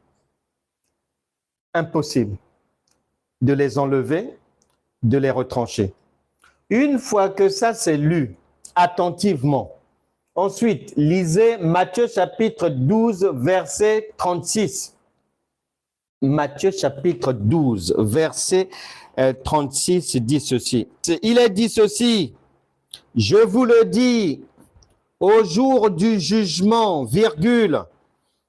impossible de les enlever, de les retrancher. Une fois que ça c'est lu attentivement, ensuite, lisez Matthieu chapitre 12, verset 36. Matthieu chapitre 12, verset 36 dit ceci. Il est dit ceci, « Je vous le dis, au jour du jugement, virgule,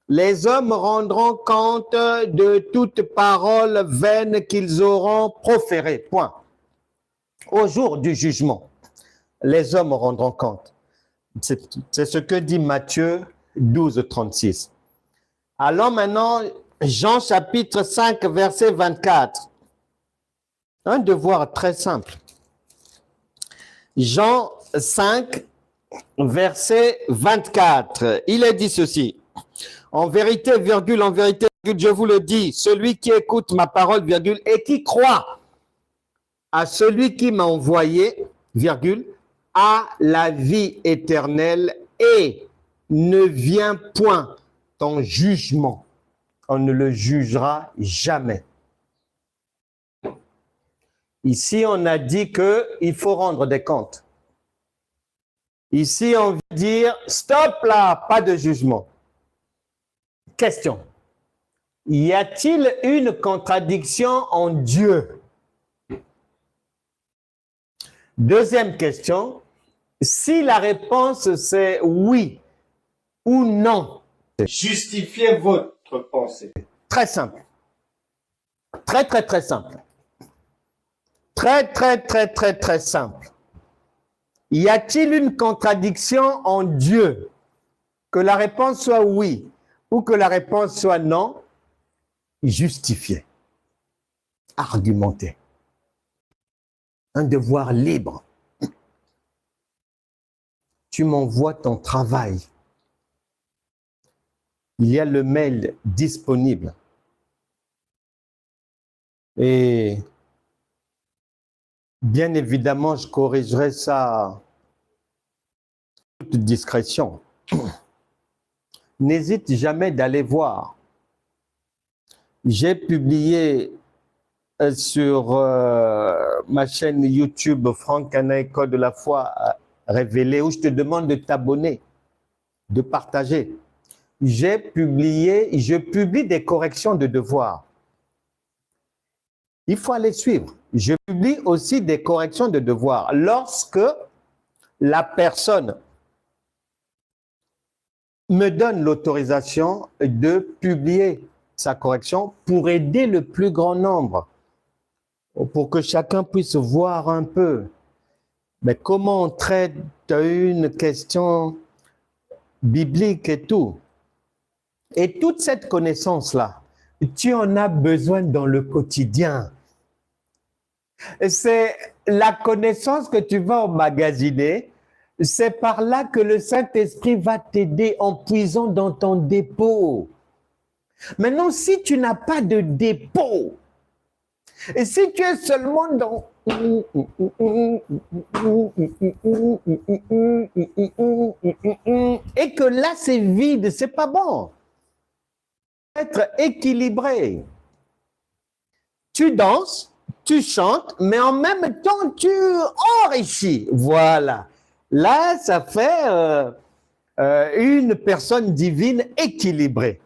les hommes rendront compte de toute parole vaine qu'ils auront proférée. » Point. Au jour du jugement, les hommes rendront compte. C'est ce que dit Matthieu 12, 36. Allons maintenant, Jean chapitre 5, verset 24. Un devoir très simple. Jean 5, verset 24. Il est dit ceci. en vérité, virgule, je vous le dis, celui qui écoute ma parole, virgule, et qui croit à celui qui m'a envoyé, virgule, a la vie éternelle et ne vient point en jugement. On ne le jugera jamais. Ici, on a dit qu'il faut rendre des comptes. Ici, on veut dire, stop là, pas de jugement. Question. Y a-t-il une contradiction en Dieu? Deuxième question. Si la réponse c'est oui ou non, Justifiez votre pensée. très simple. Très simple. Très simple. Y a-t-il une contradiction en Dieu? Que la réponse soit oui ou que la réponse soit non, justifiez, argumentez. Un devoir libre. Tu m'envoies ton travail. Il y a le mail disponible. Et bien évidemment, je corrigerai ça toute discrétion. N'hésite jamais d'aller voir. J'ai publié sur ma chaîne YouTube Franck Canaille, Code de la foi révélé, où je te demande de t'abonner, de partager. Je publie des corrections de devoirs. Il faut aller suivre. Je publie aussi des corrections de devoirs. Lorsque la personne me donne l'autorisation de publier sa correction pour aider le plus grand nombre, pour que chacun puisse voir un peu. Mais comment on traite une question biblique et tout. Et toute cette connaissance-là, tu en as besoin dans le quotidien. C'est la connaissance que tu vas emmagasiner. C'est par là que le Saint-Esprit va t'aider en puisant dans ton dépôt. Maintenant, si tu n'as pas de dépôt, et si tu es seulement dans... et que là, c'est vide, c'est pas bon. Être équilibré. Tu danses, tu chantes, mais en même temps, tu enrichis. Voilà. Là, ça fait une personne divine équilibrée.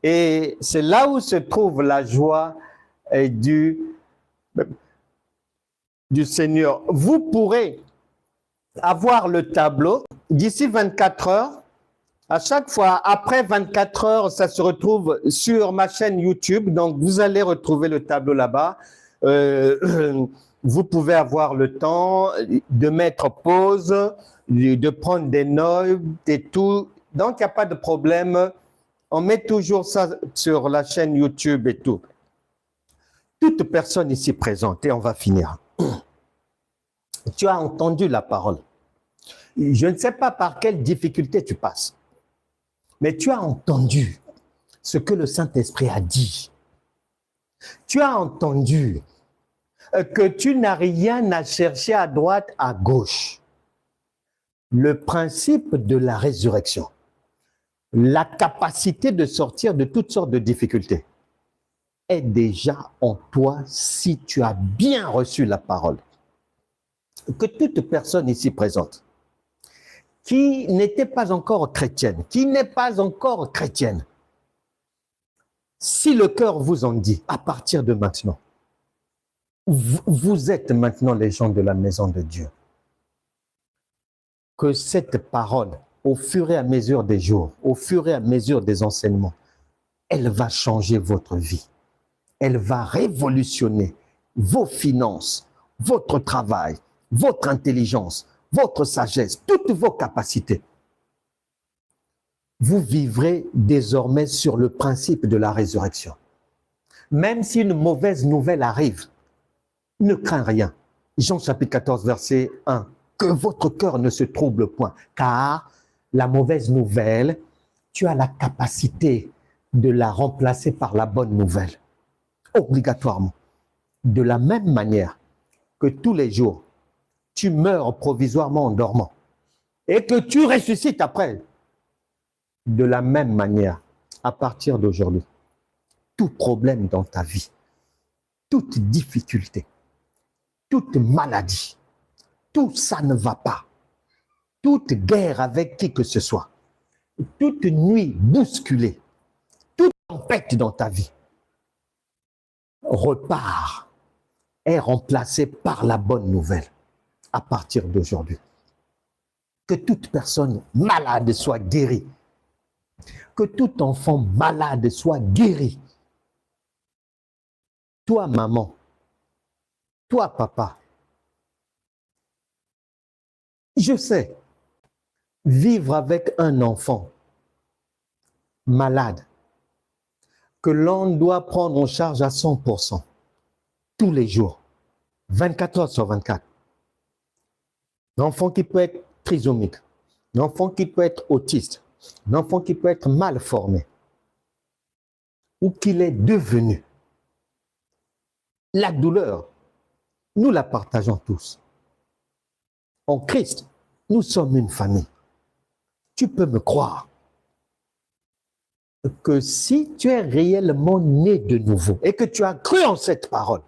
Et c'est là où se trouve la joie du Seigneur. Vous pourrez avoir le tableau d'ici 24 heures. À chaque fois, après 24 heures, ça se retrouve sur ma chaîne YouTube. Donc, vous allez retrouver le tableau là-bas. Vous pouvez avoir le temps de mettre pause, de prendre des notes et tout. Donc, il n'y a pas de problème. On met toujours ça sur la chaîne YouTube et tout. Toute personne ici présente, et on va finir. Tu as entendu la parole. Je ne sais pas par quelle difficulté tu passes, mais tu as entendu ce que le Saint-Esprit a dit. Tu as entendu que tu n'as rien à chercher à droite, à gauche. Le principe de la résurrection, la capacité de sortir de toutes sortes de difficultés est déjà en toi si tu as bien reçu la parole. Que toute personne ici présente qui n'était pas encore chrétienne, qui n'est pas encore chrétienne, si le cœur vous en dit, à partir de maintenant, vous êtes maintenant les gens de la maison de Dieu. Que cette parole, au fur et à mesure des jours, au fur et à mesure des enseignements, elle va changer votre vie. Elle va révolutionner vos finances, votre travail, votre intelligence, votre sagesse, toutes vos capacités. Vous vivrez désormais sur le principe de la résurrection. Même si une mauvaise nouvelle arrive, ne crains rien. Jean chapitre 14, verset 1. Que votre cœur ne se trouble point, car la mauvaise nouvelle tu as la capacité de la remplacer par la bonne nouvelle. Obligatoirement. De la même manière que tous les jours, tu meurs provisoirement en dormant et que tu ressuscites après. De la même manière, à partir d'aujourd'hui, tout problème dans ta vie, toute difficulté, toute maladie, tout ça ne va pas, toute guerre avec qui que ce soit, toute nuit bousculée, toute tempête dans ta vie, repart, est remplacée par la bonne nouvelle à partir d'aujourd'hui. Que toute personne malade soit guérie. Que tout enfant malade soit guéri. Toi, maman, toi, papa, je sais, vivre avec un enfant malade, que l'on doit prendre en charge à 100%, tous les jours, 24 heures sur 24. Un enfant qui peut être trisomique, un enfant qui peut être autiste, un enfant qui peut être mal formé, ou qu'il est devenu. La douleur, nous la partageons tous. En Christ, nous sommes une famille. Tu peux me croire que si tu es réellement né de nouveau et que tu as cru en cette parole,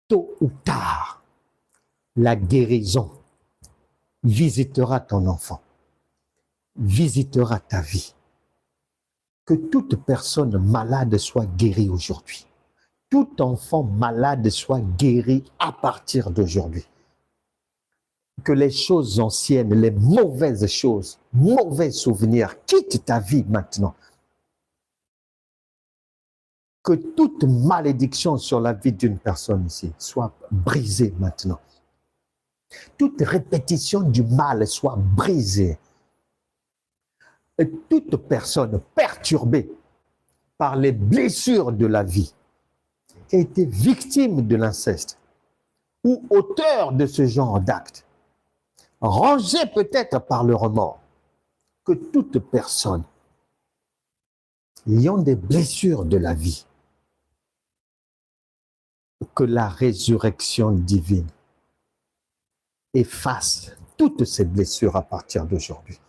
tôt ou tard, la guérison visitera ton enfant, visitera ta vie. Que toute personne malade soit guérie aujourd'hui. Tout enfant malade soit guéri à partir d'aujourd'hui. Que les choses anciennes, les mauvaises choses, mauvais souvenirs quittent ta vie maintenant. Que toute malédiction sur la vie d'une personne ici soit brisée maintenant. Toute répétition du mal soit brisée. Et toute personne perturbée par les blessures de la vie, qui a été victime de l'inceste ou auteur de ce genre d'acte, rangée peut-être par le remords, que toute personne ayant des blessures de la vie, que la résurrection divine efface toutes ces blessures à partir d'aujourd'hui.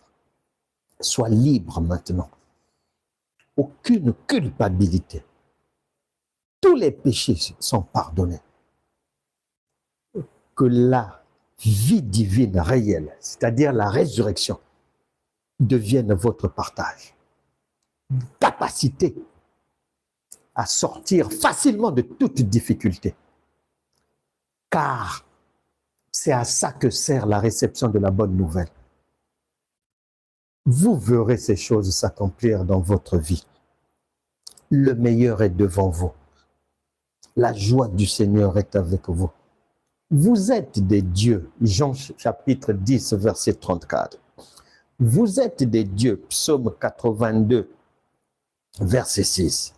Sois libre maintenant. Aucune culpabilité. Tous les péchés sont pardonnés. Que la vie divine réelle, c'est-à-dire la résurrection, devienne votre partage. Capacité à sortir facilement de toute difficulté. Car c'est à ça que sert la réception de la bonne nouvelle. Vous verrez ces choses s'accomplir dans votre vie. Le meilleur est devant vous. La joie du Seigneur est avec vous. Vous êtes des dieux. Jean chapitre 10, verset 34. Vous êtes des dieux. Psaume 82, verset 6.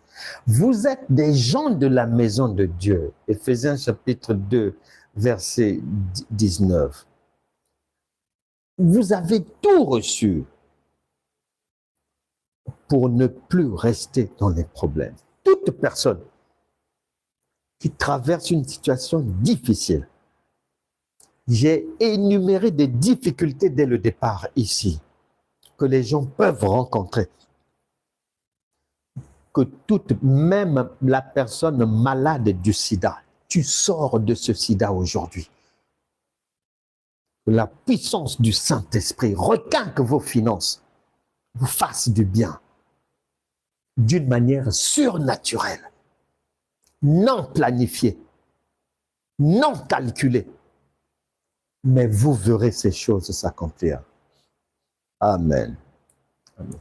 Vous êtes des gens de la maison de Dieu. Éphésiens chapitre 2, verset 19. Vous avez tout reçu pour ne plus rester dans les problèmes. Toute personne qui traverse une situation difficile, j'ai énuméré des difficultés dès le départ ici, que les gens peuvent rencontrer. Que toute, même la personne malade du sida, tu sors de ce sida aujourd'hui. Que la puissance du Saint-Esprit requinque vos finances, vous fasse du bien, d'une manière surnaturelle, non planifiée, non calculée. Mais vous verrez ces choses s'accomplir. Amen. Amen.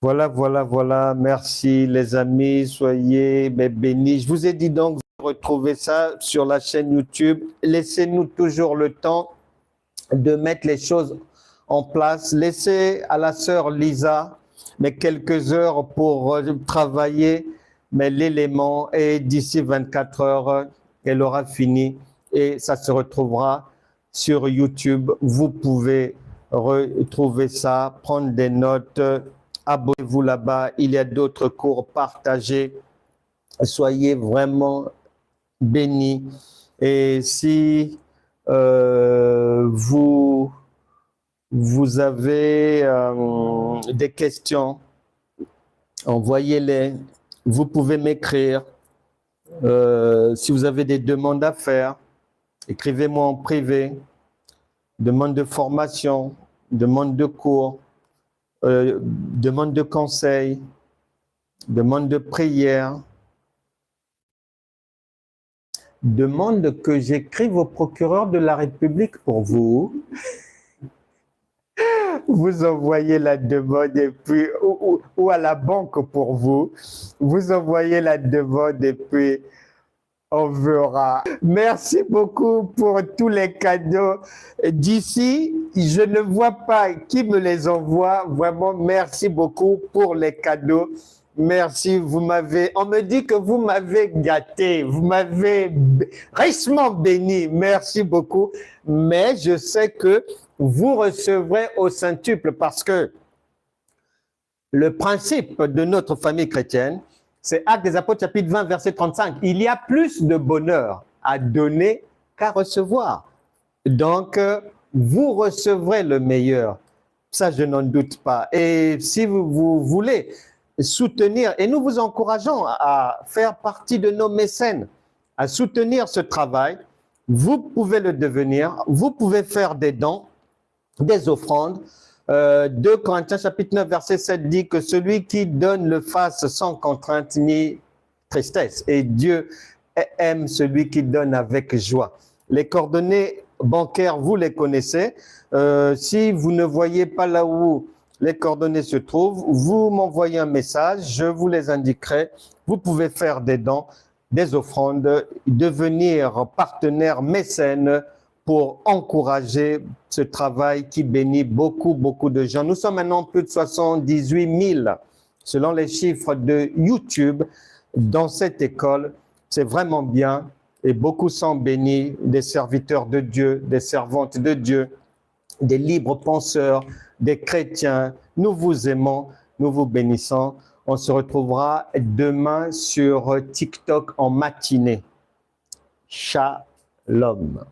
Voilà. Merci les amis, soyez bénis. Je vous ai dit donc de retrouver ça sur la chaîne YouTube. Laissez-nous toujours le temps de mettre les choses en place. Laissez à la sœur Lisa mais quelques heures pour travailler mais l'élément, et d'ici 24 heures, elle aura fini et ça se retrouvera sur YouTube. Vous pouvez retrouver ça, prendre des notes, abonnez-vous là-bas. Il y a d'autres cours partagés. Soyez vraiment bénis. Et si vous avez des questions, envoyez-les. Vous pouvez m'écrire. Si vous avez des demandes à faire, écrivez-moi en privé. Demande de formation, demande de cours, demande de conseil, demande de prière. Demande que j'écrive au procureur de la République pour vous. Vous envoyez la demande et puis, ou à la banque pour vous. Vous envoyez la demande et puis on verra. Merci beaucoup pour tous les cadeaux. D'ici, je ne vois pas qui me les envoie. Vraiment, merci beaucoup pour les cadeaux. Merci, on me dit que vous m'avez gâté, vous m'avez richement béni. Merci beaucoup. Mais je sais que vous recevrez au centuple parce que le principe de notre famille chrétienne, c'est Actes des Apôtres, chapitre 20, verset 35. Il y a plus de bonheur à donner qu'à recevoir. Donc, vous recevrez le meilleur. Ça, je n'en doute pas. Et si vous voulez soutenir, et nous vous encourageons à faire partie de nos mécènes, à soutenir ce travail, vous pouvez le devenir. Vous pouvez faire des dons, des offrandes. 2 Corinthiens chapitre 9 verset 7 dit que celui qui donne le fasse sans contrainte ni tristesse. Et Dieu aime celui qui donne avec joie. Les coordonnées bancaires, vous les connaissez. Si vous ne voyez pas là où les coordonnées se trouvent, vous m'envoyez un message, je vous les indiquerai. Vous pouvez faire des dons, des offrandes, devenir partenaire mécène pour encourager ce travail qui bénit beaucoup, beaucoup de gens. Nous sommes maintenant plus de 78 000, selon les chiffres de YouTube, dans cette école. C'est vraiment bien et beaucoup sont bénis, des serviteurs de Dieu, des servantes de Dieu, des libres penseurs, des chrétiens. Nous vous aimons, nous vous bénissons. On se retrouvera demain sur TikTok en matinée. Shalom.